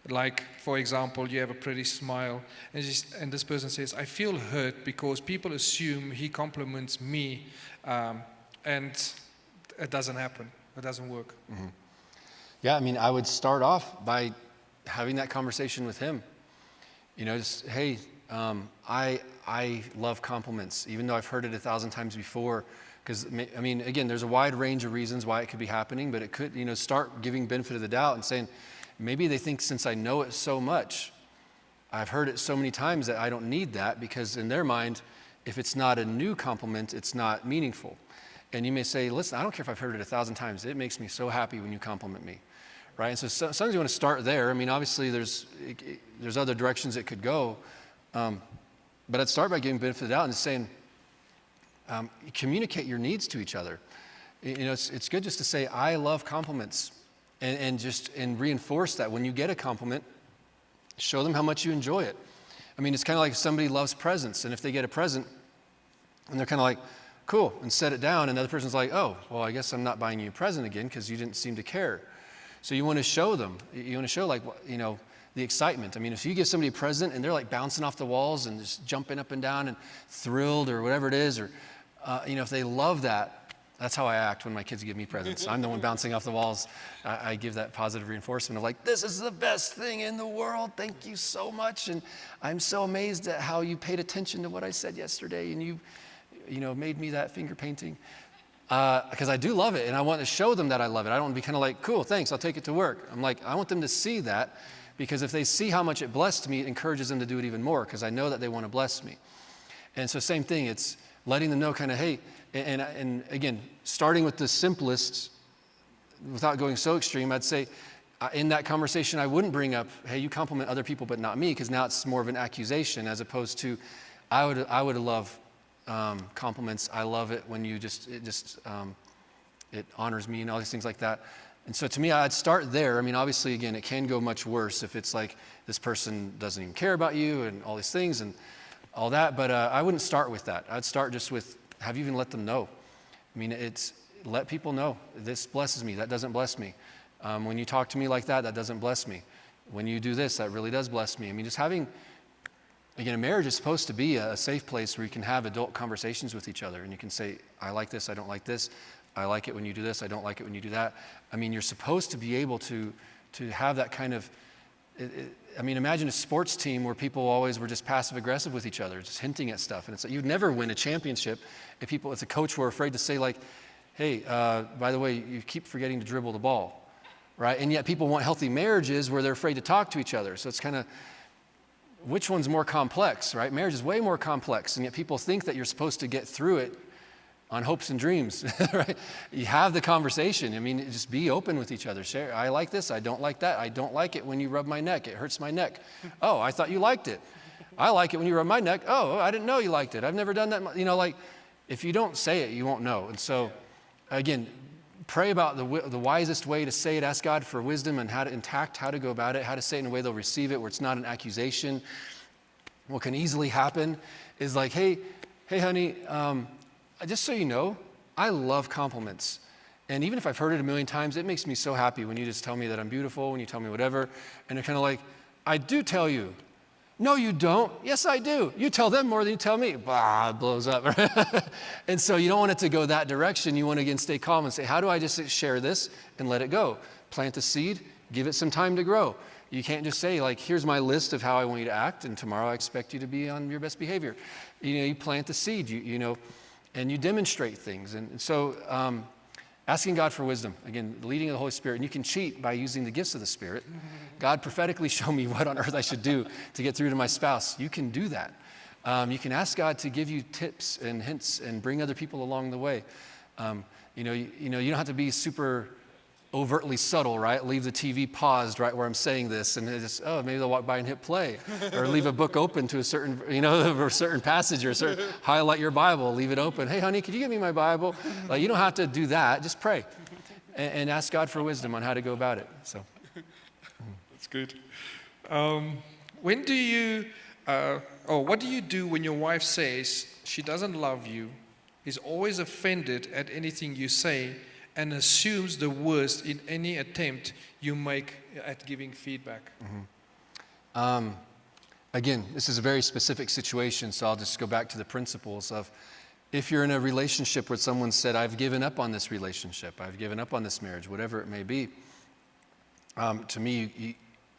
Like, for example, you have a pretty smile, and this person says, I feel hurt because people assume he compliments me, and it doesn't happen. It doesn't work. Yeah, I would start off by having that conversation with him. Just, hey, I love compliments, even though I've heard it 1,000 times before. Because, again, there's a wide range of reasons why it could be happening, but it could, start giving benefit of the doubt and saying, maybe they think since I know it so much, I've heard it so many times that I don't need that, because in their mind, if it's not a new compliment, it's not meaningful. And you may say, listen, I don't care if I've heard it 1,000 times. It makes me so happy when you compliment me, right? And so sometimes you want to start there. Obviously there's other directions it could go, but I'd start by giving benefit of the doubt and saying, communicate your needs to each other. It's good just to say, I love compliments. And reinforce that when you get a compliment, show them how much you enjoy it. It's kind of like if somebody loves presents, and if they get a present, and they're kind of like, cool, and set it down, and the other person's like, oh, well, I guess I'm not buying you a present again because you didn't seem to care. So you want to show them. You want to show, the excitement. If you give somebody a present and they're like bouncing off the walls and just jumping up and down and thrilled or whatever it is, or, if they love that, that's how I act when my kids give me presents. I'm the one bouncing off the walls. I give that positive reinforcement of like, this is the best thing in the world. Thank you so much. And I'm so amazed at how you paid attention to what I said yesterday. And you made me that finger painting. Because I do love it. And I want to show them that I love it. I don't want to be kind of like, cool, thanks, I'll take it to work. I'm like, I want them to see that. Because if they see how much it blessed me, it encourages them to do it even more. Because I know that they want to bless me. And so same thing, it's letting them know kind of, hey, and again, starting with the simplest, without going so extreme, I'd say in that conversation, I wouldn't bring up, hey, you compliment other people but not me, because now it's more of an accusation as opposed to, I would love compliments. I love it when you it honors me and all these things like that. And so to me, I'd start there. Obviously, again, it can go much worse if it's like this person doesn't even care about you and all these things and all that, but I wouldn't start with that. I'd start just with, have you even let them know? It's let people know, this blesses me, that doesn't bless me. When you talk to me like that, that doesn't bless me. When you do this, that really does bless me. I mean, just having, again, a marriage is supposed to be a safe place where you can have adult conversations with each other. And you can say, I like this, I don't like this. I like it when you do this, I don't like it when you do that. I mean, you're supposed to be able to have that kind of, I mean, imagine a sports team where people always were just passive aggressive with each other, just hinting at stuff. And it's like, you'd never win a championship if a coach were afraid to say like, hey, by the way, you keep forgetting to dribble the ball. Right? And yet people want healthy marriages where they're afraid to talk to each other. So it's kind of, which one's more complex, right? Marriage is way more complex, and yet people think that you're supposed to get through it on hopes and dreams, right? You have the conversation. I mean, just be open with each other. Share, I like this, I don't like that. I don't like it when you rub my neck. It hurts my neck. Oh, I thought you liked it. I like it when you rub my neck. Oh, I didn't know you liked it. I've never done that. You know, like, if you don't say it, you won't know. And so, again, pray about the wisest way to say it. Ask God for wisdom and how to go about it, how to say it in a way they'll receive it, where it's not an accusation. What can easily happen is like, hey, honey, just so you know, I love compliments. And even if I've heard it a million times, it makes me so happy when you just tell me that I'm beautiful, when you tell me whatever. And they're kind of like, I do tell you. No, you don't. Yes, I do. You tell them more than you tell me. Bah, it blows up. And so you don't want it to go that direction. You want to, again, stay calm and say, how do I just share this and let it go? Plant the seed, give it some time to grow. You can't just say, like, here's my list of how I want you to act, and tomorrow I expect you to be on your best behavior. You know, you plant the seed, you know, and you demonstrate things. And so asking God for wisdom, again, the leading of the Holy Spirit. And you can cheat by using the gifts of the Spirit. God prophetically show me what on earth I should do to get through to my spouse. You can do that. You can ask God to give you tips and hints and bring other people along the way. You don't have to be super overtly subtle, right? Leave the TV paused right where I'm saying this, and just, maybe they'll walk by and hit play, or leave a book open to a certain, a certain passage, or highlight your Bible, leave it open. Hey, honey, could you give me my Bible? Like, you don't have to do that. Just pray and ask God for wisdom on how to go about it. So, that's good. What do you do when your wife says she doesn't love you, is always offended at anything you say, and assumes the worst in any attempt you make at giving feedback? Mm-hmm. Again, this is a very specific situation, so I'll just go back to the principles of, if you're in a relationship where someone said, I've given up on this relationship, I've given up on this marriage, whatever it may be, to me, you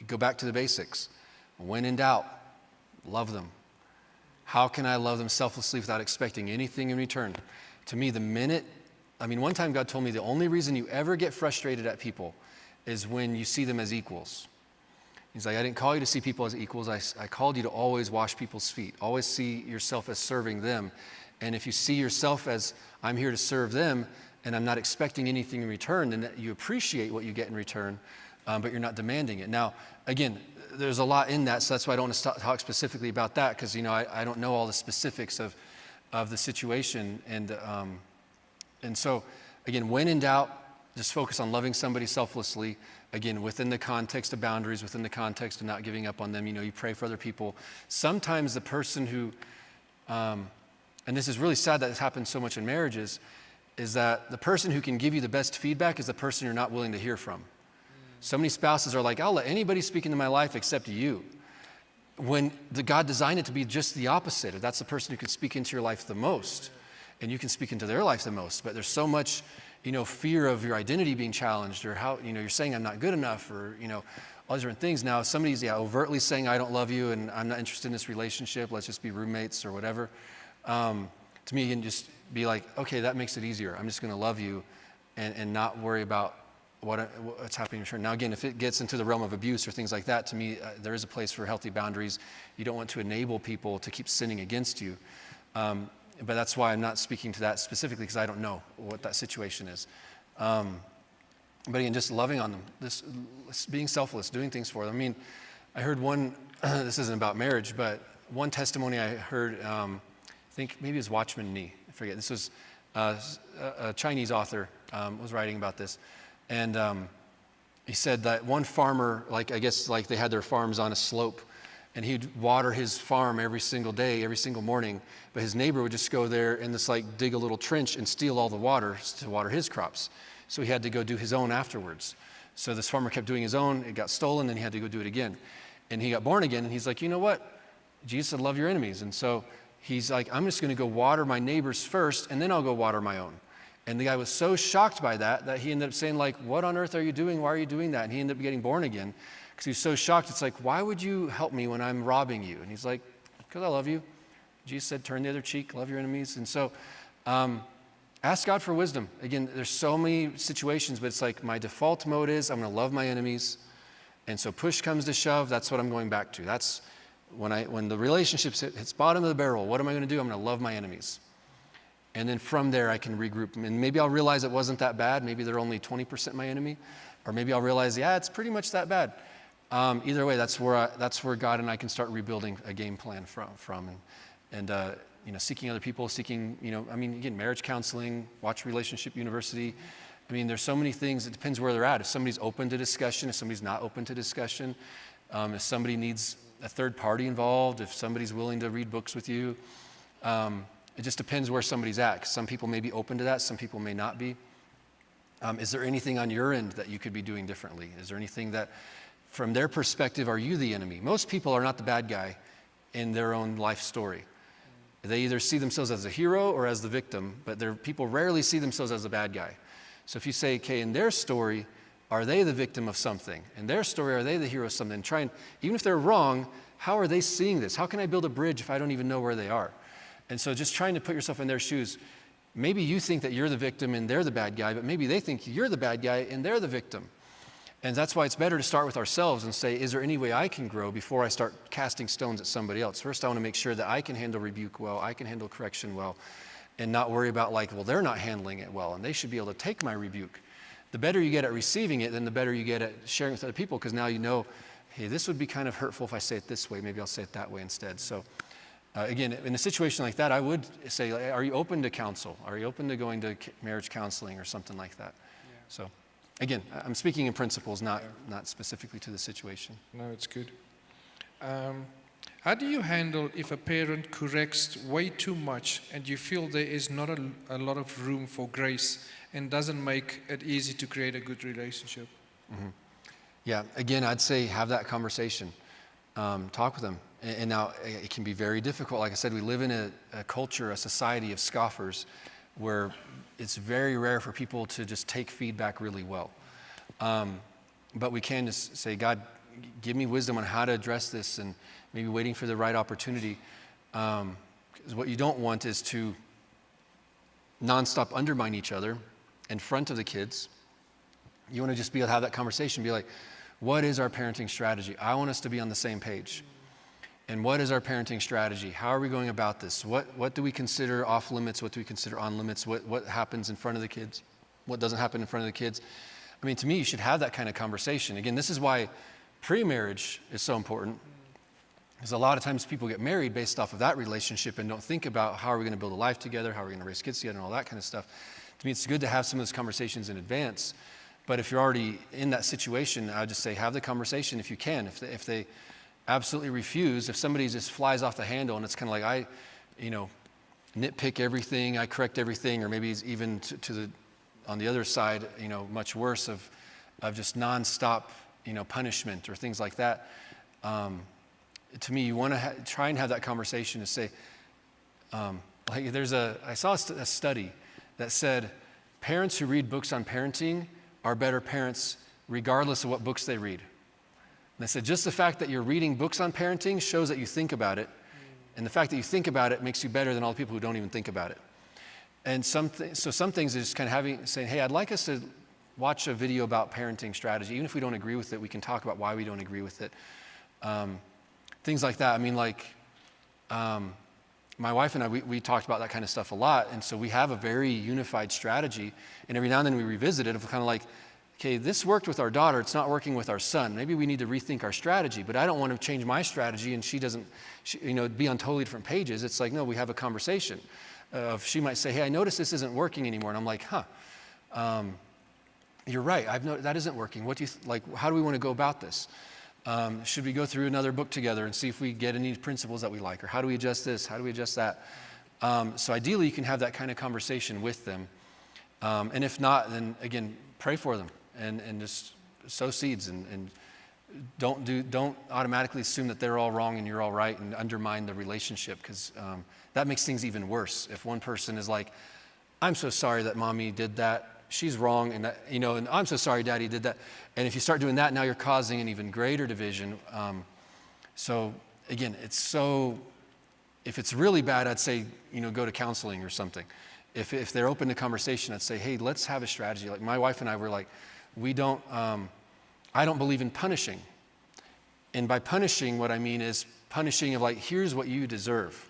go back to the basics. When in doubt, love them. How can I love them selflessly without expecting anything in return? To me, one time God told me the only reason you ever get frustrated at people is when you see them as equals. He's like, I didn't call you to see people as equals. I called you to always wash people's feet. Always see yourself as serving them. And if you see yourself as, I'm here to serve them, and I'm not expecting anything in return, then you appreciate what you get in return, but you're not demanding it. Now, again, there's a lot in that, so that's why I don't want to talk specifically about that, because I don't know all the specifics of the situation. And so, again, when in doubt, just focus on loving somebody selflessly, again, within the context of boundaries, within the context of not giving up on them. You pray for other people. Sometimes the person who, and this is really sad that this happens so much in marriages, is that the person who can give you the best feedback is the person you're not willing to hear from. So many spouses are like, I'll let anybody speak into my life except you. When God designed it to be just the opposite. That's the person who can speak into your life the most. And you can speak into their life the most, but there's so much, fear of your identity being challenged, or how, you're saying I'm not good enough, or, all these different things. Now, if somebody's overtly saying I don't love you and I'm not interested in this relationship, let's just be roommates or whatever, to me, you can just be like, okay, that makes it easier. I'm just going to love you and not worry about what's happening in return. Now, again, if it gets into the realm of abuse or things like that, to me, there is a place for healthy boundaries. You don't want to enable people to keep sinning against you. But that's why I'm not speaking to that specifically, because I don't know what that situation is. But again, just loving on them, just being selfless, doing things for them. I heard one, this isn't about marriage, but one testimony I heard, I think maybe it was Watchman Nee, I forget. This was a Chinese author was writing about this. And he said that one farmer, they had their farms on a slope, and he'd water his farm every single day, every single morning. But his neighbor would just go there and just dig a little trench and steal all the water to water his crops. So he had to go do his own afterwards. So this farmer kept doing his own. It got stolen, then he had to go do it again. And he got born again, and he's like, you know what? Jesus said, love your enemies. And so he's like, I'm just going to go water my neighbors first, and then I'll go water my own. And the guy was so shocked by that he ended up saying, like, what on earth are you doing? Why are you doing that? And he ended up getting born again because he was so shocked. It's like, why would you help me when I'm robbing you? And he's like, because I love you. Jesus said, turn the other cheek, love your enemies. And so ask God for wisdom. Again, there's so many situations, but it's like my default mode is I'm going to love my enemies. And so push comes to shove, that's what I'm going back to. That's when the relationship hits bottom of the barrel, what am I going to do? I'm going to love my enemies. And then from there, I can regroup. And maybe I'll realize it wasn't that bad. Maybe they're only 20% my enemy. Or maybe I'll realize, yeah, it's pretty much that bad. Either way, that's where God and I can start rebuilding a game plan from. And seeking other people, again, marriage counseling, watch Relationship University. I mean, there's so many things. It depends where they're at. If somebody's open to discussion, if somebody's not open to discussion, if somebody needs a third party involved, if somebody's willing to read books with you. It just depends where somebody's at. 'Cause some people may be open to that. Some people may not be. Is there anything on your end that you could be doing differently? Is there anything that, from their perspective, are you the enemy? Most people are not the bad guy in their own life story. They either see themselves as a hero or as the victim, but people rarely see themselves as the bad guy. So if you say, okay, in their story, are they the victim of something? In their story, are they the hero of something? Even if they're wrong, how are they seeing this? How can I build a bridge if I don't even know where they are? And so just trying to put yourself in their shoes. Maybe you think that you're the victim and they're the bad guy, but maybe they think you're the bad guy and they're the victim. And that's why it's better to start with ourselves and say, is there any way I can grow before I start casting stones at somebody else? First, I want to make sure that I can handle rebuke well, I can handle correction well, and not worry about they're not handling it well, and they should be able to take my rebuke. The better you get at receiving it, then the better you get at sharing with other people, because now you know, hey, this would be kind of hurtful if I say it this way. Maybe I'll say it that way instead. So again, in a situation like that, I would say, are you open to counsel? Are you open to going to marriage counseling or something like that? Yeah. So again, I'm speaking in principles, not specifically to the situation. No, it's good. How do you handle if a parent corrects way too much and you feel there is not a lot of room for grace and doesn't make it easy to create a good relationship? Mm-hmm. Yeah, again, I'd say have that conversation. Talk with them. And now it can be very difficult. Like I said, we live in a culture, a society of scoffers where it's very rare for people to just take feedback really well. But we can just say, God, give me wisdom on how to address this, and maybe waiting for the right opportunity. Because what you don't want is to nonstop undermine each other in front of the kids. You want to just be able to have that conversation, be like, what is our parenting strategy? I want us to be on the same page. And what is our parenting strategy? How are we going about this? What do we consider off limits? What do we consider on limits? What happens in front of the kids? What doesn't happen in front of the kids? I mean, to me, you should have that kind of conversation. Again, this is why pre-marriage is so important. Because a lot of times people get married based off of that relationship and don't think about how are we going to build a life together, how are we going to raise kids together, and all that kind of stuff. To me, it's good to have some of those conversations in advance. But if you're already in that situation, I would just say have the conversation if you can. If they absolutely refuse, if somebody just flies off the handle and it's kind of like I nitpick everything, I correct everything, or maybe even on the other side, much worse of just nonstop, punishment or things like that. To me, you want to try and have that conversation to say, I saw a study that said parents who read books on parenting are better parents regardless of what books they read. And they said just the fact that you're reading books on parenting shows that you think about it. And the fact that you think about it makes you better than all the people who don't even think about it. And some things is just kind of saying, hey, I'd like us to watch a video about parenting strategy. Even if we don't agree with it, we can talk about why we don't agree with it. Things like that. I mean, my wife and I, we talked about that kind of stuff a lot. And so we have a very unified strategy. And every now and then we revisit it of kind of like, okay, this worked with our daughter. It's not working with our son. Maybe we need to rethink our strategy. But I don't want to change my strategy and she doesn't, be on totally different pages. It's like, no, we have a conversation. She might say, hey, I noticed this isn't working anymore. And I'm like, you're right. That isn't working. What do you how do we want to go about this? Should we go through another book together and see if we get any principles that we like? Or how do we adjust this? How do we adjust that? So ideally, you can have that kind of conversation with them. And if not, then again, pray for them and just sow seeds and don't automatically assume that they're all wrong and you're all right and undermine the relationship, because that makes things even worse. If one person is like, I'm so sorry that mommy did that, she's wrong, and that, and I'm so sorry daddy did that. And if you start doing that, now you're causing an even greater division. So again, if it's really bad, I'd say, go to counseling or something. If they're open to conversation, I'd say, hey, let's have a strategy. Like my wife and I were like, I don't believe in punishing. And by punishing, what I mean is punishing of like, here's what you deserve.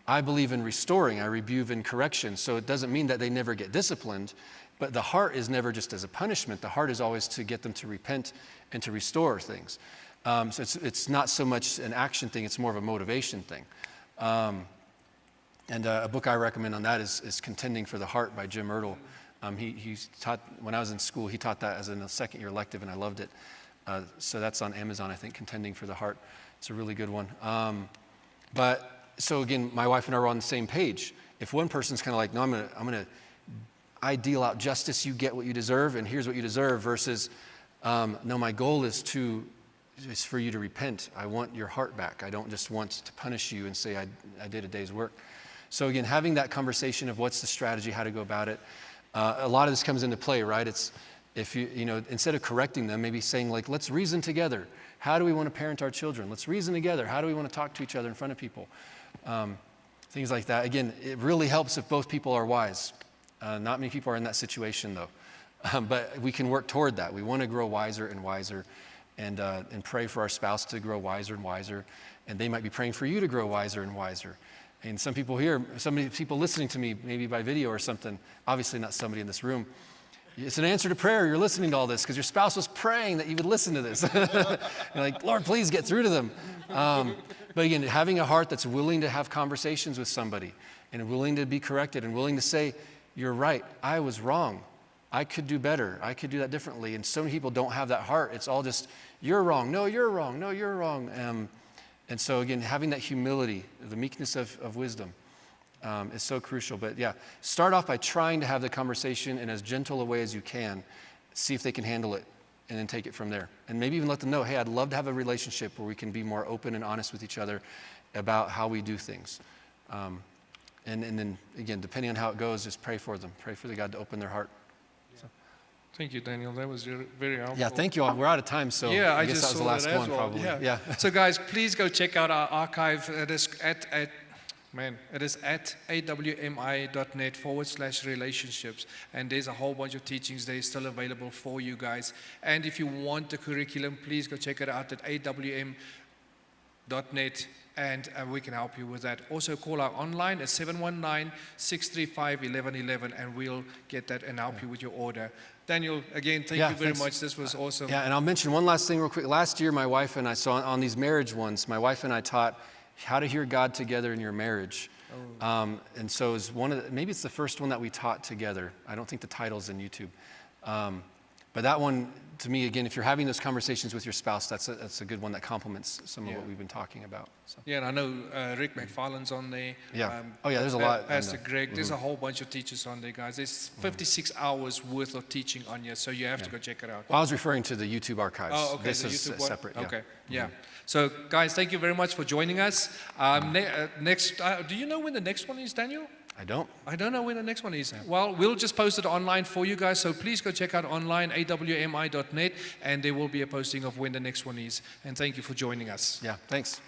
I believe in restoring. I rebuke in correction. So it doesn't mean that they never get disciplined, but the heart is never just as a punishment. The heart is always to get them to repent and to restore things. So it's not so much an action thing, it's more of a motivation thing. And a book I recommend on that is Contending for the Heart by Jim Ertl. He taught, when I was in school, he taught that as a second-year elective, and I loved it. So that's on Amazon, I think, Contending for the Heart. It's a really good one. So again, my wife and I were on the same page. If one person's kind of like, no, I deal out justice, you get what you deserve, and here's what you deserve, versus, no, my goal is for you to repent. I want your heart back. I don't just want to punish you and say I did a day's work. So again, having that conversation of what's the strategy, how to go about it. A lot of this comes into play, right? It's if instead of correcting them, maybe saying like, let's reason together. How do we want to parent our children? Let's reason together. How do we want to talk to each other in front of people? Things like that. Again, it really helps if both people are wise. Not many people are in that situation though. But we can work toward that. We want to grow wiser and wiser, and pray for our spouse to grow wiser and wiser. And they might be praying for you to grow wiser and wiser. And some people listening to me, maybe by video or something, obviously not somebody in this room, it's an answer to prayer. You're listening to all this because your spouse was praying that you would listen to this. You're like, Lord, please get through to them. But again, having a heart that's willing to have conversations with somebody and willing to be corrected and willing to say, you're right, I was wrong. I could do better. I could do that differently. And so many people don't have that heart. It's all just, you're wrong. No, you're wrong. No, you're wrong. And so again, having that humility, the meekness of wisdom is so crucial. But yeah, start off by trying to have the conversation in as gentle a way as you can. See if they can handle it, and then take it from there. And maybe even let them know, hey, I'd love to have a relationship where we can be more open and honest with each other about how we do things. And then again, depending on how it goes, just pray for them. Pray for the God to open their heart. Thank you, Daniel. That was very helpful. Yeah, thank you all. We're out of time, so yeah, I guess that was the last one, well. probably. Yeah. So guys, please go check out our archive. It is at awmi.net/relationships. And there's a whole bunch of teachings there still available for you guys. And if you want the curriculum, please go check it out at awm.net. And we can help you with that. Also call our online at 719-635-1111, and we'll get that and help you with your order. Daniel, again, thank you very much. This was awesome. Yeah, and I'll mention one last thing real quick. Last year, my wife and I, so on these marriage ones, my wife and I taught how to hear God together in your marriage. And so it was maybe it's the first one that we taught together. I don't think the title's in YouTube. But that one, to me, again, if you're having those conversations with your spouse, that's a good one that complements some of what we've been talking about. So. Yeah, and I know Rick McFarland's on there. Yeah. There's a lot. Pastor Greg. There's a whole bunch of teachers on there, guys. There's 56 hours worth of teaching on here, so you have to go check it out. Well, I was referring to the YouTube archives. Oh, okay. This the is YouTube one? separate. Okay. Yeah. So, guys, thank you very much for joining us. Next, do you know when the next one is, Daniel? I don't know when the next one is. Well, we'll just post it online for you guys, so please go check out online, awmi.net, and there will be a posting of when the next one is. And thank you for joining us. Yeah, thanks.